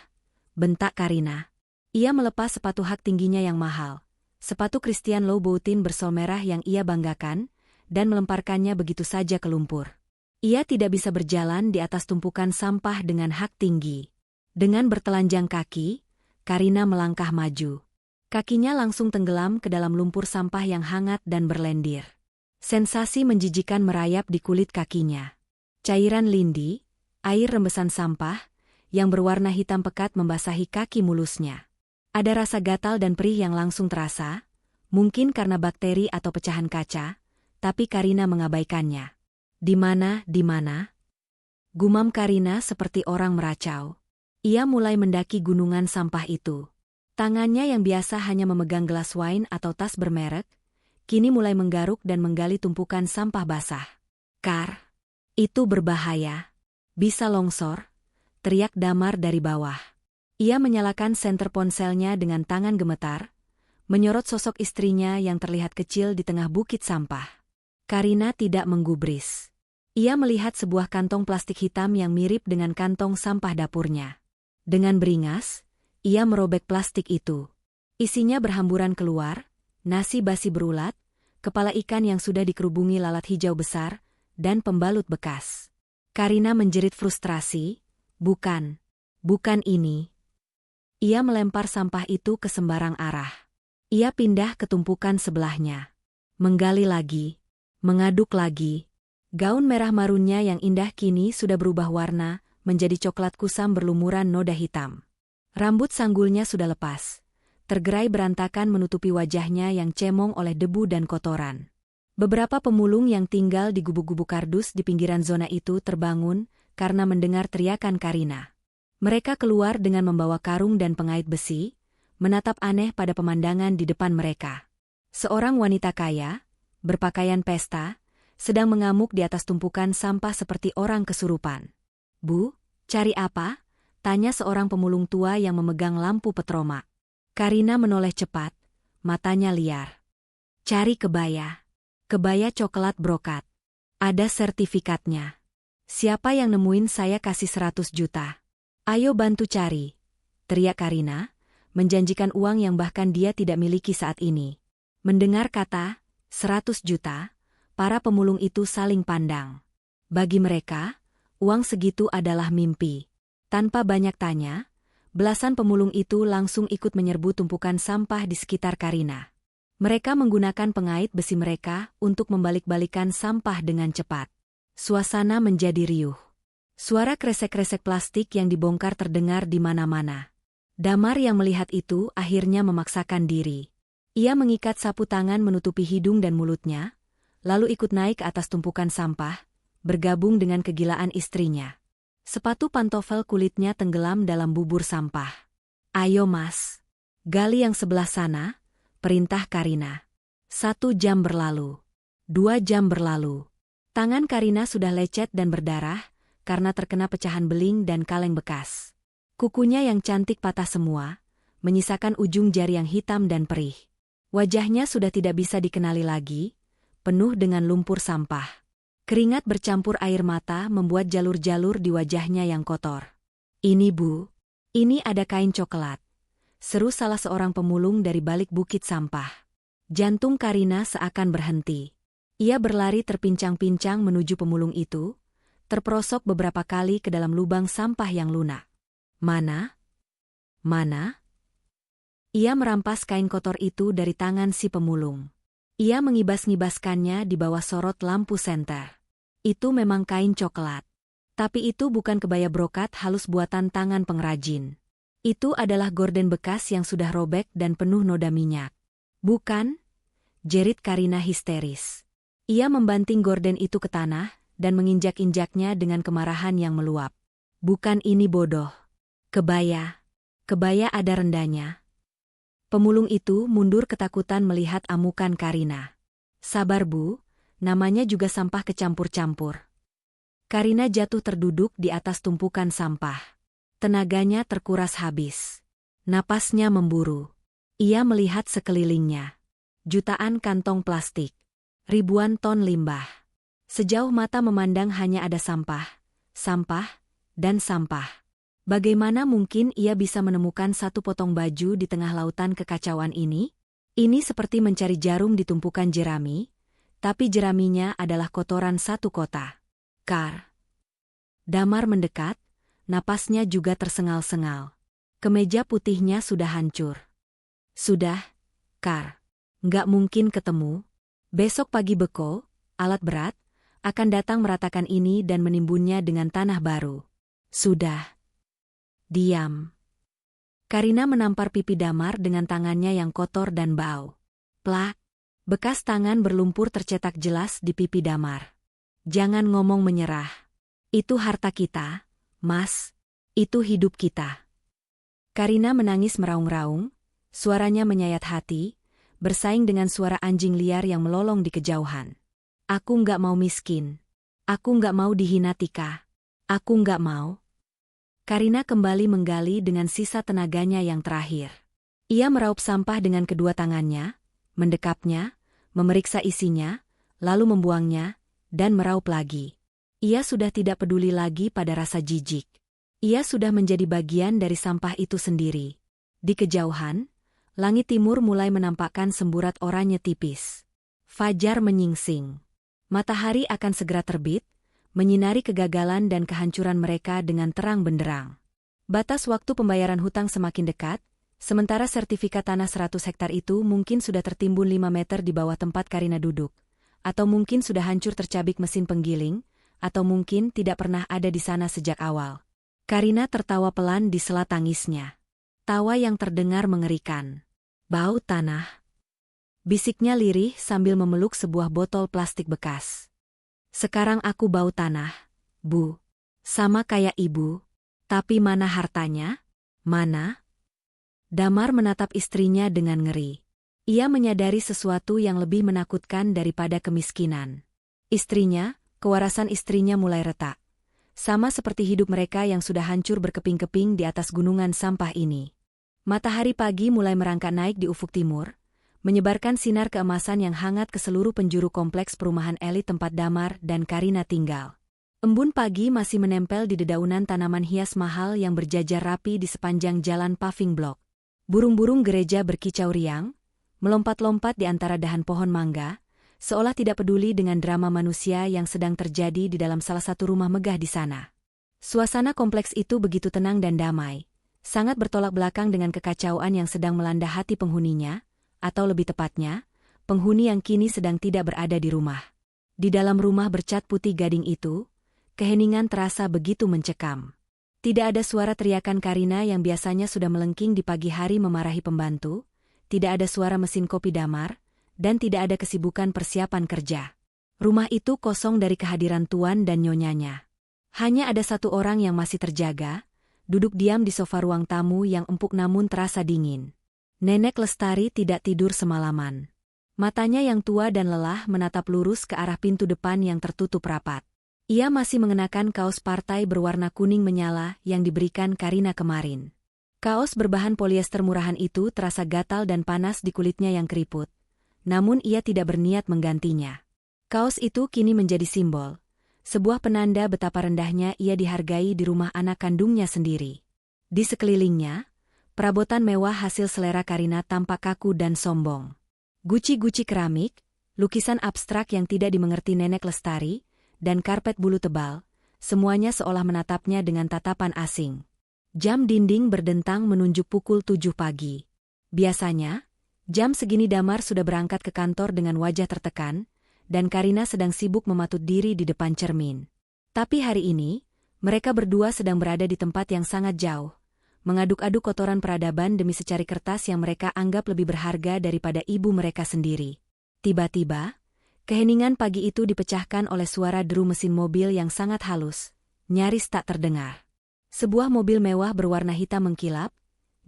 bentak Karina. Ia melepas sepatu hak tingginya yang mahal. Sepatu Christian Louboutin bersol merah yang ia banggakan, dan melemparkannya begitu saja ke lumpur. Ia tidak bisa berjalan di atas tumpukan sampah dengan hak tinggi. Dengan bertelanjang kaki, Karina melangkah maju. Kakinya langsung tenggelam ke dalam lumpur sampah yang hangat dan berlendir. Sensasi menjijikan merayap di kulit kakinya. Cairan lindi, air rembesan sampah, yang berwarna hitam pekat membasahi kaki mulusnya. Ada rasa gatal dan perih yang langsung terasa, mungkin karena bakteri atau pecahan kaca, tapi Karina mengabaikannya. Di mana? Gumam Karina seperti orang meracau. Ia mulai mendaki gunungan sampah itu. Tangannya yang biasa hanya memegang gelas wine atau tas bermerek, kini mulai menggaruk dan menggali tumpukan sampah basah. Kar, itu berbahaya. Bisa longsor, teriak Damar dari bawah. Ia menyalakan senter ponselnya dengan tangan gemetar, menyorot sosok istrinya yang terlihat kecil di tengah bukit sampah. Karina tidak menggubris. Ia melihat sebuah kantong plastik hitam yang mirip dengan kantong sampah dapurnya. Dengan beringas, ia merobek plastik itu. Isinya berhamburan keluar, nasi basi berulat, kepala ikan yang sudah dikerubungi lalat hijau besar, dan pembalut bekas. Karina menjerit frustrasi, bukan ini. Ia melempar sampah itu ke sembarang arah. Ia pindah ke tumpukan sebelahnya. Menggali lagi, mengaduk lagi. Gaun merah marunnya yang indah kini sudah berubah warna, menjadi coklat kusam berlumuran noda hitam. Rambut sanggulnya sudah lepas. Tergerai berantakan menutupi wajahnya yang cemong oleh debu dan kotoran. Beberapa pemulung yang tinggal di gubuk-gubuk kardus di pinggiran zona itu terbangun karena mendengar teriakan Karina. Mereka keluar dengan membawa karung dan pengait besi, menatap aneh pada pemandangan di depan mereka. Seorang wanita kaya, berpakaian pesta, sedang mengamuk di atas tumpukan sampah seperti orang kesurupan. "Bu, cari apa?" tanya seorang pemulung tua yang memegang lampu petroma. Karina menoleh cepat, matanya liar. "Cari kebaya. Kebaya coklat brokat. Ada sertifikatnya. Siapa yang nemuin saya kasih 100 juta. Ayo bantu cari," teriak Karina, menjanjikan uang yang bahkan dia tidak miliki saat ini. Mendengar kata 100 juta, para pemulung itu saling pandang. Bagi mereka, uang segitu adalah mimpi. Tanpa banyak tanya, belasan pemulung itu langsung ikut menyerbu tumpukan sampah di sekitar Karina. Mereka menggunakan pengait besi mereka untuk membalik-balikan sampah dengan cepat. Suasana menjadi riuh. Suara kresek-kresek plastik yang dibongkar terdengar di mana-mana. Damar yang melihat itu akhirnya memaksakan diri. Ia mengikat sapu tangan menutupi hidung dan mulutnya, lalu ikut naik ke atas tumpukan sampah, bergabung dengan kegilaan istrinya. Sepatu pantofel kulitnya tenggelam dalam bubur sampah. "Ayo mas, gali yang sebelah sana," perintah Karina. 1 jam berlalu. 2 jam berlalu. Tangan Karina sudah lecet dan berdarah, karena terkena pecahan beling dan kaleng bekas. Kukunya yang cantik patah semua, menyisakan ujung jari yang hitam dan perih. Wajahnya sudah tidak bisa dikenali lagi, penuh dengan lumpur sampah. Keringat bercampur air mata membuat jalur-jalur di wajahnya yang kotor. "Ini bu, ini ada kain coklat," seru salah seorang pemulung dari balik bukit sampah. Jantung Karina seakan berhenti. Ia berlari terpincang-pincang menuju pemulung itu, terperosok beberapa kali ke dalam lubang sampah yang lunak. "Mana? Mana?" Ia merampas kain kotor itu dari tangan si pemulung. Ia mengibas-ngibaskannya di bawah sorot lampu senter. Itu memang kain coklat. Tapi itu bukan kebaya brokat halus buatan tangan pengrajin. Itu adalah gorden bekas yang sudah robek dan penuh noda minyak. "Bukan?" jerit Karina histeris. Ia membanting gorden itu ke tanah dan menginjak-injaknya dengan kemarahan yang meluap. "Bukan ini bodoh. Kebaya. Kebaya ada rendahnya." Pemulung itu mundur ketakutan melihat amukan Karina. "Sabar bu, namanya juga sampah kecampur-campur." Karina jatuh terduduk di atas tumpukan sampah. Tenaganya terkuras habis. Napasnya memburu. Ia melihat sekelilingnya. Jutaan kantong plastik. Ribuan ton limbah. Sejauh mata memandang hanya ada sampah, sampah, dan sampah. Bagaimana mungkin ia bisa menemukan satu potong baju di tengah lautan kekacauan ini? Ini seperti mencari jarum di tumpukan jerami, tapi jeraminya adalah kotoran satu kota. "Kar." Damar mendekat, napasnya juga tersengal-sengal. Kemeja putihnya sudah hancur. "Sudah, Kar. Nggak mungkin ketemu. Besok pagi beko, alat berat, akan datang meratakan ini dan menimbunnya dengan tanah baru." "Sudah. Diam." Karina menampar pipi Damar dengan tangannya yang kotor dan bau. Plak. Bekas tangan berlumpur tercetak jelas di pipi Damar. "Jangan ngomong menyerah. Itu harta kita, Mas. Itu hidup kita." Karina menangis meraung-raung, suaranya menyayat hati, bersaing dengan suara anjing liar yang melolong di kejauhan. "Aku nggak mau miskin. Aku nggak mau dihina Tika. Aku nggak mau." Karina kembali menggali dengan sisa tenaganya yang terakhir. Ia meraup sampah dengan kedua tangannya, mendekapnya, memeriksa isinya, lalu membuangnya, dan meraup lagi. Ia sudah tidak peduli lagi pada rasa jijik. Ia sudah menjadi bagian dari sampah itu sendiri. Di kejauhan, Langit timur mulai menampakkan semburat oranye tipis. Fajar menyingsing. Matahari akan segera terbit, menyinari kegagalan dan kehancuran mereka dengan terang benderang. Batas waktu pembayaran hutang semakin dekat, sementara sertifikat tanah 100 hektar itu mungkin sudah tertimbun 5 meter di bawah tempat Karina duduk, atau mungkin sudah hancur tercabik mesin penggiling, atau mungkin tidak pernah ada di sana sejak awal. Karina tertawa pelan di sela tangisnya. Tawa yang terdengar mengerikan. Bau tanah. Bisiknya lirih sambil memeluk sebuah botol plastik bekas. Sekarang aku bau tanah, Bu. Sama kayak ibu. Tapi mana hartanya? Mana? Damar menatap istrinya dengan ngeri. Ia menyadari sesuatu yang lebih menakutkan daripada kemiskinan. Istrinya, kewarasan istrinya mulai retak. Sama seperti hidup mereka yang sudah hancur berkeping-keping di atas gunungan sampah ini. Matahari pagi mulai merangkak naik di ufuk timur, menyebarkan sinar keemasan yang hangat ke seluruh penjuru kompleks perumahan elit tempat Damar dan Karina tinggal. Embun pagi masih menempel di dedaunan tanaman hias mahal yang berjajar rapi di sepanjang jalan paving block. Burung-burung gereja berkicau riang, melompat-lompat di antara dahan pohon mangga, seolah tidak peduli dengan drama manusia yang sedang terjadi di dalam salah satu rumah megah di sana. Suasana kompleks itu begitu tenang dan damai, sangat bertolak belakang dengan kekacauan yang sedang melanda hati penghuninya, atau lebih tepatnya, penghuni yang kini sedang tidak berada di rumah. Di dalam rumah bercat putih gading itu, keheningan terasa begitu mencekam. Tidak ada suara teriakan Karina yang biasanya sudah melengking di pagi hari memarahi pembantu, tidak ada suara mesin kopi Damar, dan tidak ada kesibukan persiapan kerja. Rumah itu kosong dari kehadiran tuan dan nyonyanya. Hanya ada satu orang yang masih terjaga, duduk diam di sofa ruang tamu yang empuk namun terasa dingin. Nenek Lestari tidak tidur semalaman. Matanya yang tua dan lelah menatap lurus ke arah pintu depan yang tertutup rapat. Ia masih mengenakan kaos partai berwarna kuning menyala yang diberikan Karina kemarin. Kaos berbahan polyester murahan itu terasa gatal dan panas di kulitnya yang keriput. Namun ia tidak berniat menggantinya. Kaos itu kini menjadi simbol, sebuah penanda betapa rendahnya ia dihargai di rumah anak kandungnya sendiri. Di sekelilingnya, perabotan mewah hasil selera Karina tampak kaku dan sombong. Guci-guci keramik, lukisan abstrak yang tidak dimengerti Nenek Lestari, dan karpet bulu tebal, semuanya seolah menatapnya dengan tatapan asing. Jam dinding berdentang menunjuk pukul 7 pagi. Biasanya, jam segini Damar sudah berangkat ke kantor dengan wajah tertekan, dan Karina sedang sibuk mematut diri di depan cermin. Tapi hari ini, mereka berdua sedang berada di tempat yang sangat jauh, mengaduk-aduk kotoran peradaban demi secari kertas yang mereka anggap lebih berharga daripada ibu mereka sendiri. Tiba-tiba, keheningan pagi itu dipecahkan oleh suara deru mesin mobil yang sangat halus, nyaris tak terdengar. Sebuah mobil mewah berwarna hitam mengkilap,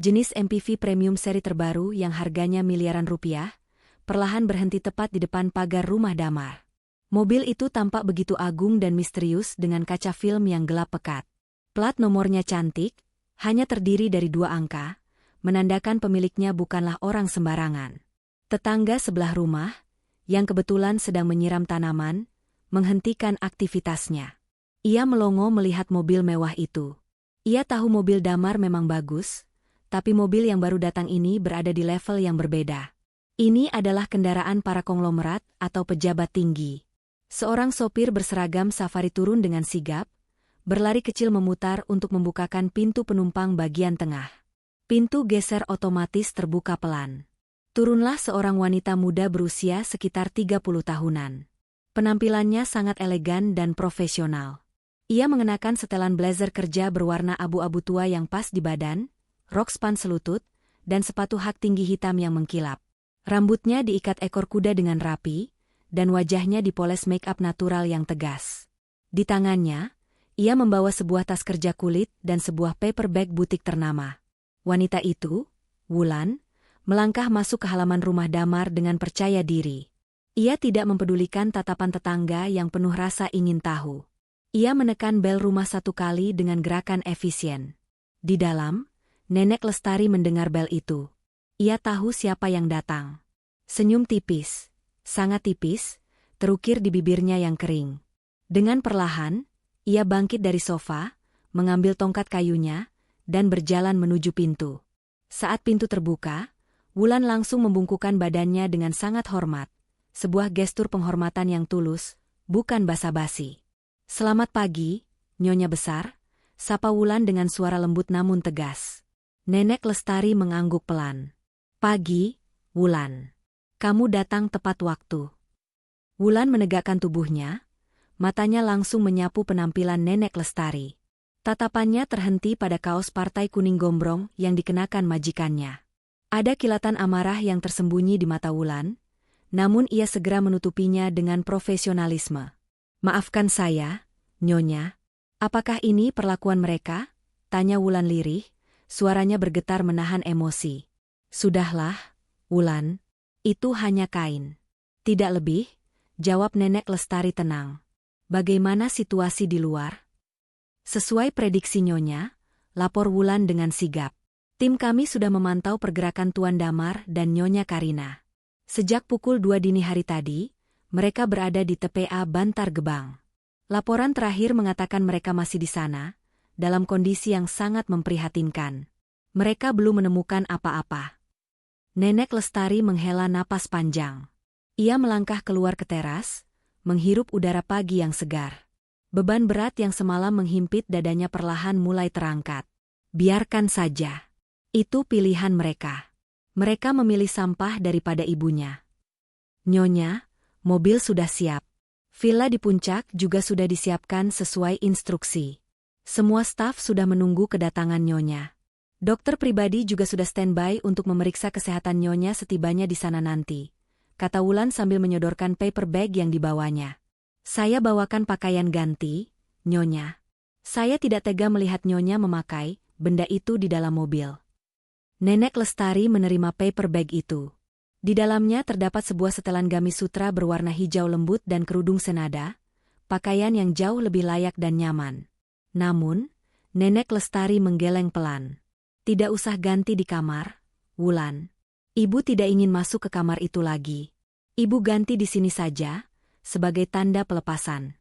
jenis MPV premium seri terbaru yang harganya miliaran rupiah, perlahan berhenti tepat di depan pagar rumah Damar. Mobil itu tampak begitu agung dan misterius dengan kaca film yang gelap pekat. Plat nomornya cantik, hanya terdiri dari 2 angka, menandakan pemiliknya bukanlah orang sembarangan. Tetangga sebelah rumah, yang kebetulan sedang menyiram tanaman, menghentikan aktivitasnya. Ia melongo melihat mobil mewah itu. Ia tahu mobil Damar memang bagus, tapi mobil yang baru datang ini berada di level yang berbeda. Ini adalah kendaraan para konglomerat atau pejabat tinggi. Seorang sopir berseragam safari turun dengan sigap, berlari kecil memutar untuk membukakan pintu penumpang bagian tengah. Pintu geser otomatis terbuka pelan. Turunlah seorang wanita muda berusia sekitar 30 tahunan. Penampilannya sangat elegan dan profesional. Ia mengenakan setelan blazer kerja berwarna abu-abu tua yang pas di badan, rok span selutut, dan sepatu hak tinggi hitam yang mengkilap. Rambutnya diikat ekor kuda dengan rapi, dan wajahnya dipoles make-up natural yang tegas. Di tangannya, ia membawa sebuah tas kerja kulit dan sebuah paper bag butik ternama. Wanita itu, Wulan, melangkah masuk ke halaman rumah Damar dengan percaya diri. Ia tidak mempedulikan tatapan tetangga yang penuh rasa ingin tahu. Ia menekan bel rumah 1 kali dengan gerakan efisien. Di dalam, Nenek Lestari mendengar bel itu. Ia tahu siapa yang datang. Senyum tipis, sangat tipis, terukir di bibirnya yang kering. Dengan perlahan, ia bangkit dari sofa, mengambil tongkat kayunya, dan berjalan menuju pintu. Saat pintu terbuka, Wulan langsung membungkukkan badannya dengan sangat hormat. Sebuah gestur penghormatan yang tulus, bukan basa-basi. "Selamat pagi, Nyonya Besar," sapa Wulan dengan suara lembut namun tegas. Nenek Lestari mengangguk pelan. "Pagi, Wulan. Kamu datang tepat waktu." Wulan menegakkan tubuhnya, matanya langsung menyapu penampilan Nenek Lestari. Tatapannya terhenti pada kaos partai kuning gombrong yang dikenakan majikannya. Ada kilatan amarah yang tersembunyi di mata Wulan, namun ia segera menutupinya dengan profesionalisme. "Maafkan saya, Nyonya. Apakah ini perlakuan mereka?" tanya Wulan lirih, suaranya bergetar menahan emosi. "Sudahlah, Wulan. Itu hanya kain. Tidak lebih," jawab Nenek Lestari tenang. "Bagaimana situasi di luar?" "Sesuai prediksi Nyonya," lapor Wulan dengan sigap. "Tim kami sudah memantau pergerakan Tuan Damar dan Nyonya Karina. Sejak pukul 2 dini hari tadi, mereka berada di TPA Bantar Gebang. Laporan terakhir mengatakan mereka masih di sana, dalam kondisi yang sangat memprihatinkan. Mereka belum menemukan apa-apa." Nenek Lestari menghela napas panjang. Ia melangkah keluar ke teras, menghirup udara pagi yang segar. Beban berat yang semalam menghimpit dadanya perlahan mulai terangkat. Biarkan saja. Itu pilihan mereka. Mereka memilih sampah daripada ibunya. "Nyonya, mobil sudah siap. Villa di puncak juga sudah disiapkan sesuai instruksi. Semua staf sudah menunggu kedatangan Nyonya. Dokter pribadi juga sudah standby untuk memeriksa kesehatan Nyonya setibanya di sana nanti," kata Wulan sambil menyodorkan paper bag yang dibawanya. "Saya bawakan pakaian ganti, Nyonya. Saya tidak tega melihat Nyonya memakai benda itu di dalam mobil." Nenek Lestari menerima paper bag itu. Di dalamnya terdapat sebuah setelan gamis sutra berwarna hijau lembut dan kerudung senada, pakaian yang jauh lebih layak dan nyaman. Namun, Nenek Lestari menggeleng pelan. "Tidak usah ganti di kamar, Wulan. Ibu tidak ingin masuk ke kamar itu lagi. Ibu ganti di sini saja, sebagai tanda pelepasan."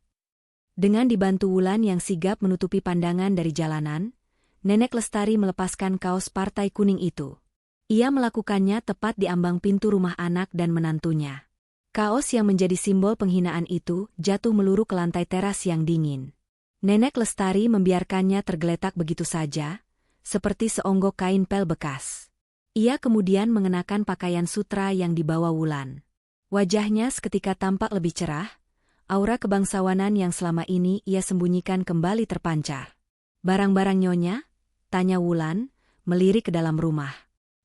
Dengan dibantu Wulan yang sigap menutupi pandangan dari jalanan, Nenek Lestari melepaskan kaos partai kuning itu. Ia melakukannya tepat di ambang pintu rumah anak dan menantunya. Kaos yang menjadi simbol penghinaan itu jatuh meluru ke lantai teras yang dingin. Nenek Lestari membiarkannya tergeletak begitu saja, seperti seonggok kain pel bekas. Ia kemudian mengenakan pakaian sutra yang dibawa Wulan. Wajahnya seketika tampak lebih cerah, aura kebangsawanan yang selama ini ia sembunyikan kembali terpancar. "Barang-barang Nyonya?" tanya Wulan, melirik ke dalam rumah.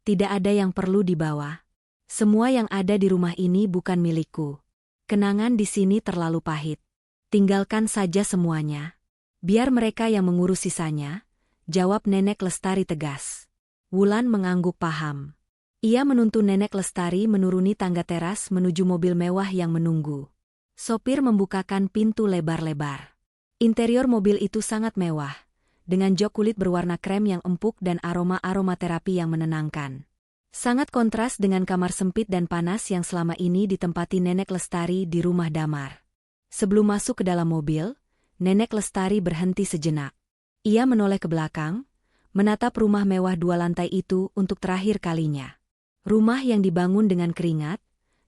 "Tidak ada yang perlu dibawa. Semua yang ada di rumah ini bukan milikku. Kenangan di sini terlalu pahit. Tinggalkan saja semuanya. Biar mereka yang mengurus sisanya," jawab Nenek Lestari tegas. Wulan mengangguk paham. Ia menuntun Nenek Lestari menuruni tangga teras menuju mobil mewah yang menunggu. Sopir membukakan pintu lebar-lebar. Interior mobil itu sangat mewah, dengan jok kulit berwarna krem yang empuk dan aroma aromaterapi yang menenangkan. Sangat kontras dengan kamar sempit dan panas yang selama ini ditempati Nenek Lestari di rumah Damar. Sebelum masuk ke dalam mobil, Nenek Lestari berhenti sejenak. Ia menoleh ke belakang, menatap rumah mewah 2 lantai itu untuk terakhir kalinya. Rumah yang dibangun dengan keringat,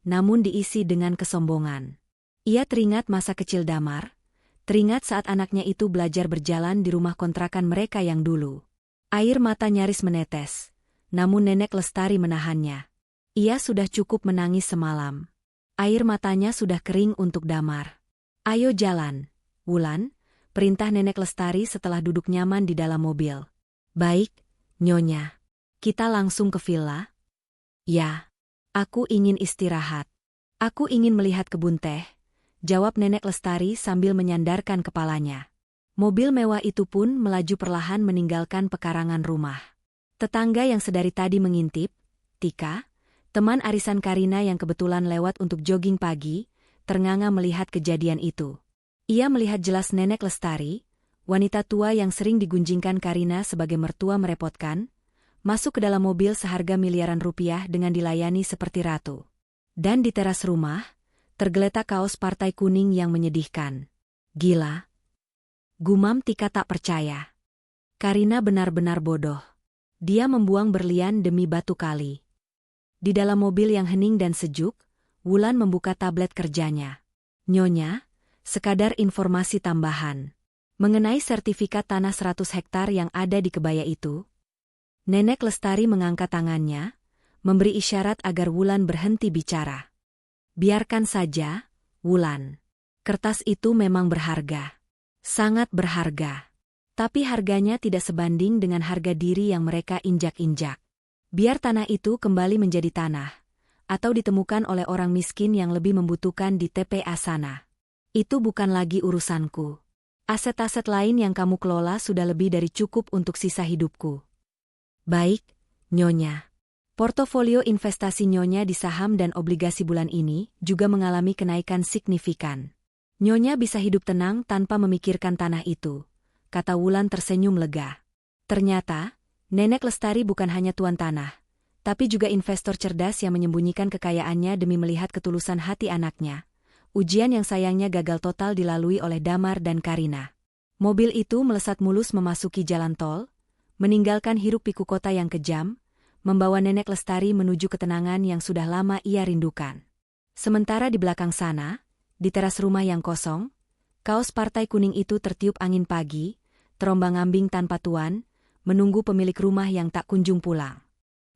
namun diisi dengan kesombongan. Ia teringat masa kecil Damar, teringat saat anaknya itu belajar berjalan di rumah kontrakan mereka yang dulu. Air mata nyaris menetes, namun Nenek Lestari menahannya. Ia sudah cukup menangis semalam. Air matanya sudah kering untuk Damar. "Ayo jalan, Wulan," perintah Nenek Lestari setelah duduk nyaman di dalam mobil. "Baik, Nyonya. Kita langsung ke villa?" "Ya. Aku ingin istirahat. Aku ingin melihat kebun teh," jawab Nenek Lestari sambil menyandarkan kepalanya. Mobil mewah itu pun melaju perlahan meninggalkan pekarangan rumah. Tetangga yang sedari tadi mengintip, Tika, teman arisan Karina yang kebetulan lewat untuk jogging pagi, ternganga melihat kejadian itu. Ia melihat jelas Nenek Lestari, wanita tua yang sering digunjingkan Karina sebagai mertua merepotkan, masuk ke dalam mobil seharga miliaran rupiah dengan dilayani seperti ratu. Dan di teras rumah, tergeletak kaos partai kuning yang menyedihkan. "Gila," gumam Tika tak percaya. Karina benar-benar bodoh. Dia membuang berlian demi batu kali. Di dalam mobil yang hening dan sejuk, Wulan membuka tablet kerjanya. Nyonya, sekadar informasi tambahan. Mengenai sertifikat tanah 100 hektar yang ada di kebaya itu. Nenek Lestari mengangkat tangannya, memberi isyarat agar Wulan berhenti bicara. Biarkan saja, Wulan. Kertas itu memang berharga. Sangat berharga. Tapi harganya tidak sebanding dengan harga diri yang mereka injak-injak. Biar tanah itu kembali menjadi tanah, atau ditemukan oleh orang miskin yang lebih membutuhkan di TPA sana. Itu bukan lagi urusanku. Aset-aset lain yang kamu kelola sudah lebih dari cukup untuk sisa hidupku. Baik, Nyonya. Portofolio investasi Nyonya di saham dan obligasi bulan ini juga mengalami kenaikan signifikan. Nyonya bisa hidup tenang tanpa memikirkan tanah itu, kata Wulan tersenyum lega. Ternyata, Nenek Lestari bukan hanya tuan tanah, tapi juga investor cerdas yang menyembunyikan kekayaannya demi melihat ketulusan hati anaknya. Ujian yang sayangnya gagal total dilalui oleh Damar dan Karina. Mobil itu melesat mulus memasuki jalan tol, meninggalkan hiruk-pikuk kota yang kejam, membawa Nenek Lestari menuju ketenangan yang sudah lama ia rindukan. Sementara di belakang sana, di teras rumah yang kosong, kaos partai kuning itu tertiup angin pagi, terombang-ambing tanpa tuan, menunggu pemilik rumah yang tak kunjung pulang.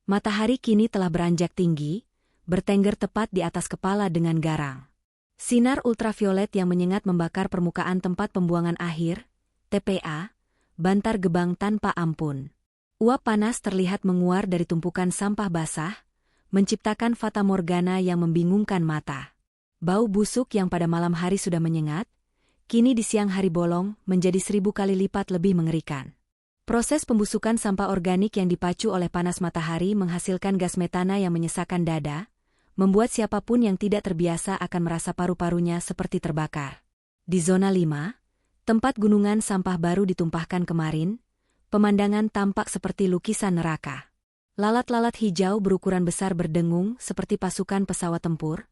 Matahari kini telah beranjak tinggi, bertengger tepat di atas kepala dengan garang. Sinar ultraviolet yang menyengat membakar permukaan tempat pembuangan akhir, TPA, bantar gebang tanpa ampun. Uap panas terlihat menguar dari tumpukan sampah basah, menciptakan fatamorgana yang membingungkan mata. Bau busuk yang pada malam hari sudah menyengat, kini di siang hari bolong menjadi 1000 kali lipat lebih mengerikan. Proses pembusukan sampah organik yang dipacu oleh panas matahari menghasilkan gas metana yang menyesakkan dada, membuat siapapun yang tidak terbiasa akan merasa paru-parunya seperti terbakar. Di zona 5, tempat gunungan sampah baru ditumpahkan kemarin, pemandangan tampak seperti lukisan neraka. Lalat-lalat hijau berukuran besar berdengung seperti pasukan pesawat tempur,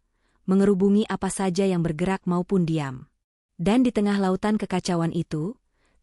mengerubungi apa saja yang bergerak maupun diam. Dan di tengah lautan kekacauan itu,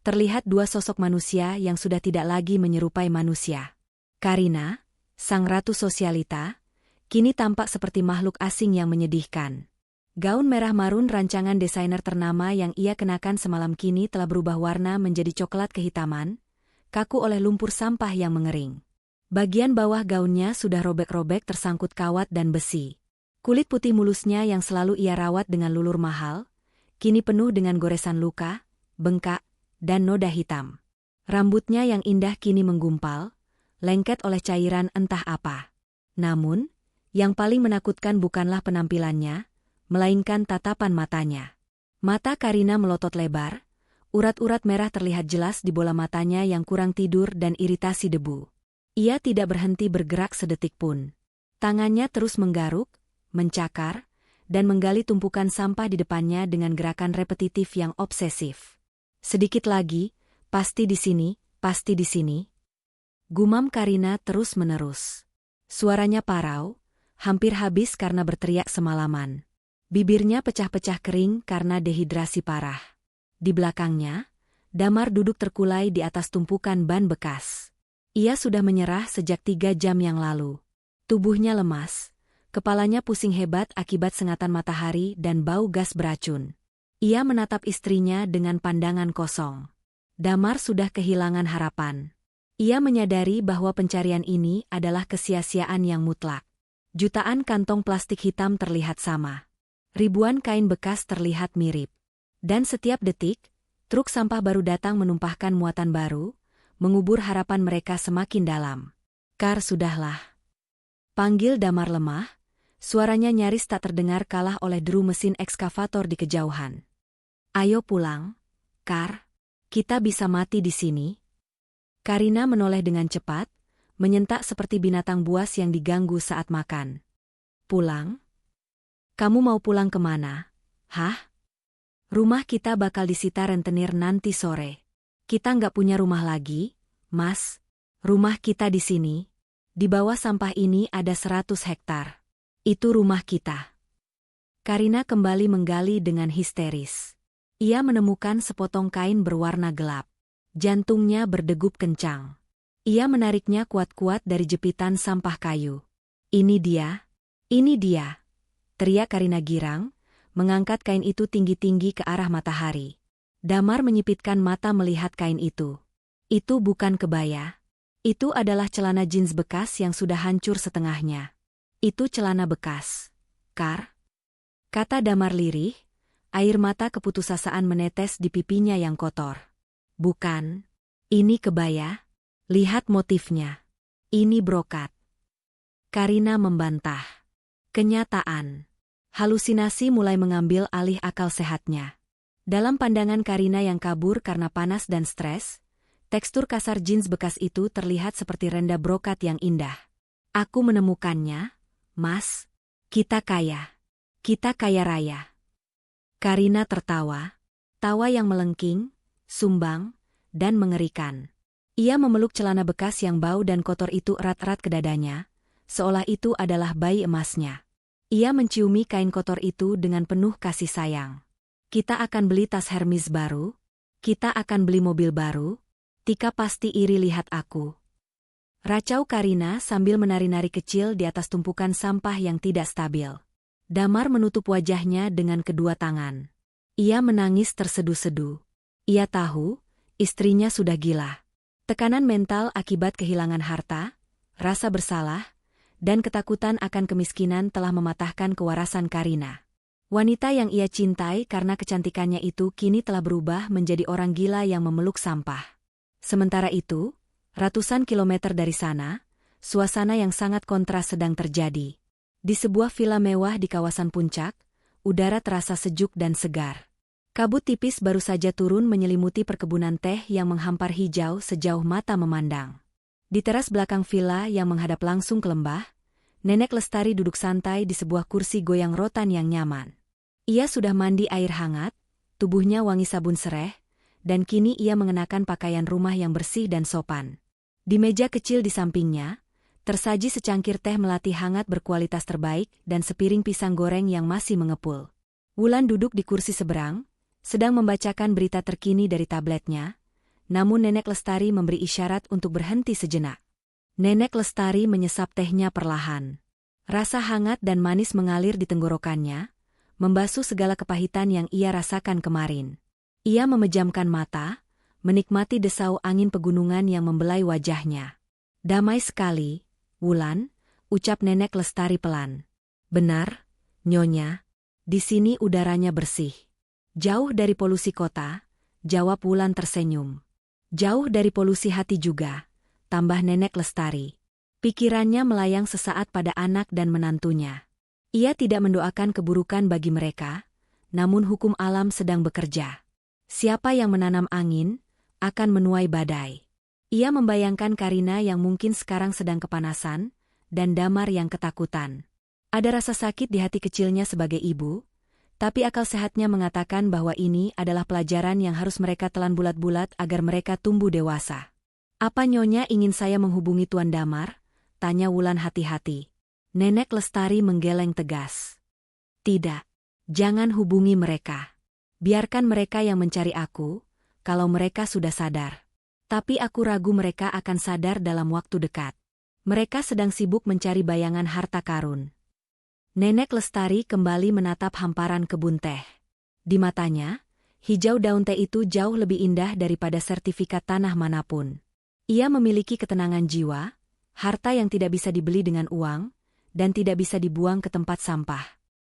terlihat dua sosok manusia yang sudah tidak lagi menyerupai manusia. Karina, sang ratu sosialita, kini tampak seperti makhluk asing yang menyedihkan. Gaun merah marun rancangan desainer ternama yang ia kenakan semalam kini telah berubah warna menjadi coklat kehitaman, kaku oleh lumpur sampah yang mengering. Bagian bawah gaunnya sudah robek-robek tersangkut kawat dan besi. Kulit putih mulusnya yang selalu ia rawat dengan lulur mahal, kini penuh dengan goresan luka, bengkak, dan noda hitam. Rambutnya yang indah kini menggumpal, lengket oleh cairan entah apa. Namun, yang paling menakutkan bukanlah penampilannya, melainkan tatapan matanya. Mata Karina melotot lebar, urat-urat merah terlihat jelas di bola matanya yang kurang tidur dan iritasi debu. Ia tidak berhenti bergerak sedetik pun. Tangannya terus menggaruk, mencakar, dan menggali tumpukan sampah di depannya dengan gerakan repetitif yang obsesif. Sedikit lagi, pasti di sini, pasti di sini. Gumam Karina terus-menerus. Suaranya parau, hampir habis karena berteriak semalaman. Bibirnya pecah-pecah kering karena dehidrasi parah. Di belakangnya, Damar duduk terkulai di atas tumpukan ban bekas. Ia sudah menyerah sejak 3 jam yang lalu. Tubuhnya lemas, kepalanya pusing hebat akibat sengatan matahari dan bau gas beracun. Ia menatap istrinya dengan pandangan kosong. Damar sudah kehilangan harapan. Ia menyadari bahwa pencarian ini adalah kesia-siaan yang mutlak. Jutaan kantong plastik hitam terlihat sama. Ribuan kain bekas terlihat mirip. Dan setiap detik, truk sampah baru datang menumpahkan muatan baru, mengubur harapan mereka semakin dalam. Kar, sudahlah. Panggil Damar lemah, suaranya nyaris tak terdengar kalah oleh deru mesin ekskavator di kejauhan. Ayo pulang, Kar. Kita bisa mati di sini. Karina menoleh dengan cepat, menyentak seperti binatang buas yang diganggu saat makan. Pulang? Kamu mau pulang kemana? Hah? Rumah kita bakal disita rentenir nanti sore. Kita nggak punya rumah lagi, Mas. Rumah kita di sini. Di bawah sampah ini ada 100 hektar. Itu rumah kita. Karina kembali menggali dengan histeris. Ia menemukan sepotong kain berwarna gelap. Jantungnya berdegup kencang. Ia menariknya kuat-kuat dari jepitan sampah kayu. Ini dia, teriak Karina girang, mengangkat kain itu tinggi-tinggi ke arah matahari. Damar menyipitkan mata melihat kain itu. Itu bukan kebaya. Itu adalah celana jeans bekas yang sudah hancur setengahnya. Itu celana bekas. Kar? Kata Damar lirih, air mata keputusasaan menetes di pipinya yang kotor. Bukan. Ini kebaya. Lihat motifnya. Ini brokat. Karina membantah. Kenyataan. Halusinasi mulai mengambil alih akal sehatnya. Dalam pandangan Karina yang kabur karena panas dan stres, tekstur kasar jeans bekas itu terlihat seperti renda brokat yang indah. Aku menemukannya, Mas. Kita kaya. Kita kaya raya. Karina tertawa. Tawa yang melengking, sumbang, dan mengerikan. Ia memeluk celana bekas yang bau dan kotor itu erat-erat ke dadanya, seolah itu adalah bayi emasnya. Ia menciumi kain kotor itu dengan penuh kasih sayang. Kita akan beli tas Hermes baru. Kita akan beli mobil baru. Tika pasti iri lihat aku. Racau Karina sambil menari-nari kecil di atas tumpukan sampah yang tidak stabil. Damar menutup wajahnya dengan kedua tangan. Ia menangis tersedu-sedu. Ia tahu, istrinya sudah gila. Tekanan mental akibat kehilangan harta, rasa bersalah, dan ketakutan akan kemiskinan telah mematahkan kewarasan Karina. Wanita yang ia cintai karena kecantikannya itu kini telah berubah menjadi orang gila yang memeluk sampah. Sementara itu, ratusan kilometer dari sana, suasana yang sangat kontras sedang terjadi. Di sebuah villa mewah di kawasan puncak, udara terasa sejuk dan segar. Kabut tipis baru saja turun menyelimuti perkebunan teh yang menghampar hijau sejauh mata memandang. Di teras belakang villa yang menghadap langsung ke lembah, Nenek Lestari duduk santai di sebuah kursi goyang rotan yang nyaman. Ia sudah mandi air hangat, tubuhnya wangi sabun sereh, dan kini ia mengenakan pakaian rumah yang bersih dan sopan. Di meja kecil di sampingnya, tersaji secangkir teh melati hangat berkualitas terbaik dan sepiring pisang goreng yang masih mengepul. Wulan duduk di kursi seberang, sedang membacakan berita terkini dari tabletnya, namun Nenek Lestari memberi isyarat untuk berhenti sejenak. Nenek Lestari menyesap tehnya perlahan. Rasa hangat dan manis mengalir di tenggorokannya, membasuh segala kepahitan yang ia rasakan kemarin. Ia memejamkan mata, menikmati desau angin pegunungan yang membelai wajahnya. Damai sekali, Wulan, ucap Nenek Lestari pelan. Benar, Nyonya, di sini udaranya bersih. Jauh dari polusi kota, jawab Wulan tersenyum. Jauh dari polusi hati juga, tambah Nenek Lestari. Pikirannya melayang sesaat pada anak dan menantunya. Ia tidak mendoakan keburukan bagi mereka, namun hukum alam sedang bekerja. Siapa yang menanam angin, akan menuai badai. Ia membayangkan Karina yang mungkin sekarang sedang kepanasan, dan Damar yang ketakutan. Ada rasa sakit di hati kecilnya sebagai ibu, tapi akal sehatnya mengatakan bahwa ini adalah pelajaran yang harus mereka telan bulat-bulat agar mereka tumbuh dewasa. Apa Nyonya ingin saya menghubungi Tuan Damar? Tanya Wulan hati-hati. Nenek Lestari menggeleng tegas. Tidak. Jangan hubungi mereka. Biarkan mereka yang mencari aku, kalau mereka sudah sadar. Tapi aku ragu mereka akan sadar dalam waktu dekat. Mereka sedang sibuk mencari bayangan harta karun. Nenek Lestari kembali menatap hamparan kebun teh. Di matanya, hijau daun teh itu jauh lebih indah daripada sertifikat tanah manapun. Ia memiliki ketenangan jiwa, harta yang tidak bisa dibeli dengan uang, dan tidak bisa dibuang ke tempat sampah.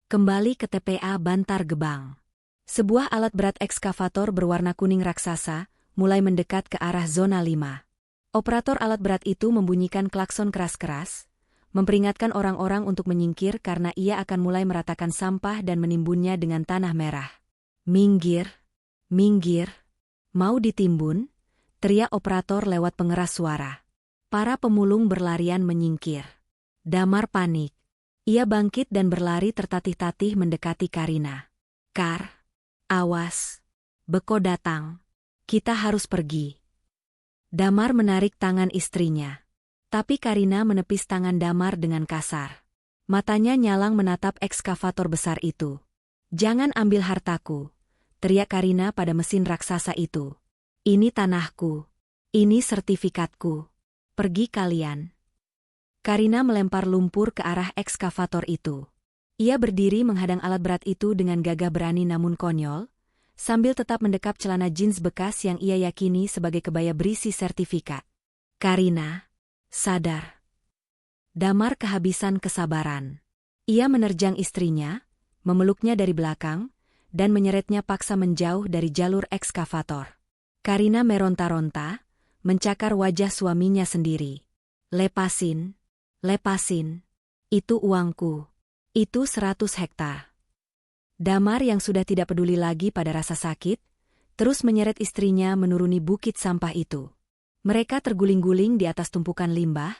Kembali ke TPA Bantar Gebang. Sebuah alat berat ekskavator berwarna kuning raksasa mulai mendekat ke arah zona 5. Operator alat berat itu membunyikan klakson keras-keras, memperingatkan orang-orang untuk menyingkir karena ia akan mulai meratakan sampah dan menimbunnya dengan tanah merah. Minggir, minggir, mau ditimbun, teriak operator lewat pengeras suara. Para pemulung berlarian menyingkir. Damar panik. Ia bangkit dan berlari tertatih-tatih mendekati Karina. Kar, awas, Beko datang. Kita harus pergi. Damar menarik tangan istrinya. Tapi Karina menepis tangan Damar dengan kasar. Matanya nyalang menatap ekskavator besar itu. Jangan ambil hartaku, teriak Karina pada mesin raksasa itu. Ini tanahku. Ini sertifikatku. Pergi kalian. Karina melempar lumpur ke arah ekskavator itu. Ia berdiri menghadang alat berat itu dengan gagah berani namun konyol, sambil tetap mendekap celana jeans bekas yang ia yakini sebagai kebaya berisi sertifikat. Karina, sadar. Damar kehabisan kesabaran. Ia menerjang istrinya, memeluknya dari belakang, dan menyeretnya paksa menjauh dari jalur ekskavator. Karina meronta-ronta, mencakar wajah suaminya sendiri. Lepasin, lepasin. Itu uangku. Itu 100 hektar. Damar yang sudah tidak peduli lagi pada rasa sakit, terus menyeret istrinya menuruni bukit sampah itu. Mereka terguling-guling di atas tumpukan limbah,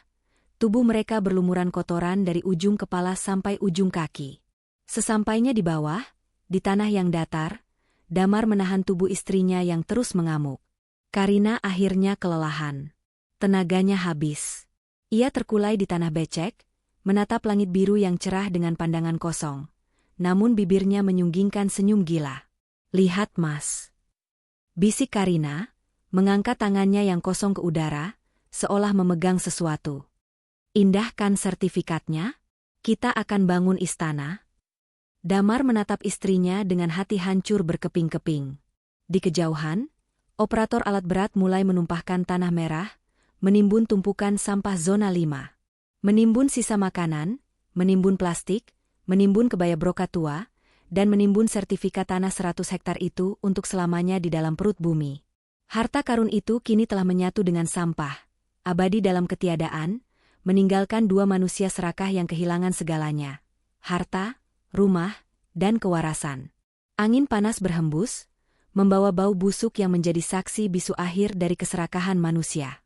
tubuh mereka berlumuran kotoran dari ujung kepala sampai ujung kaki. Sesampainya di bawah, di tanah yang datar, Damar menahan tubuh istrinya yang terus mengamuk. Karina akhirnya kelelahan. Tenaganya habis. Ia terkulai di tanah becek, menatap langit biru yang cerah dengan pandangan kosong. Namun bibirnya menyunggingkan senyum gila. Lihat Mas. Bisik Karina, mengangkat tangannya yang kosong ke udara, seolah memegang sesuatu. Indah kan sertifikatnya? Kita akan bangun istana. Damar menatap istrinya dengan hati hancur berkeping-keping. Di kejauhan, operator alat berat mulai menumpahkan tanah merah, menimbun tumpukan sampah zona 5. Menimbun sisa makanan, menimbun plastik, menimbun kebaya brokat tua, dan menimbun sertifikat tanah 100 hektar itu untuk selamanya di dalam perut bumi. Harta karun itu kini telah menyatu dengan sampah, abadi dalam ketiadaan, meninggalkan dua manusia serakah yang kehilangan segalanya. Harta, rumah, dan kewarasan. Angin panas berhembus, membawa bau busuk yang menjadi saksi bisu akhir dari keserakahan manusia.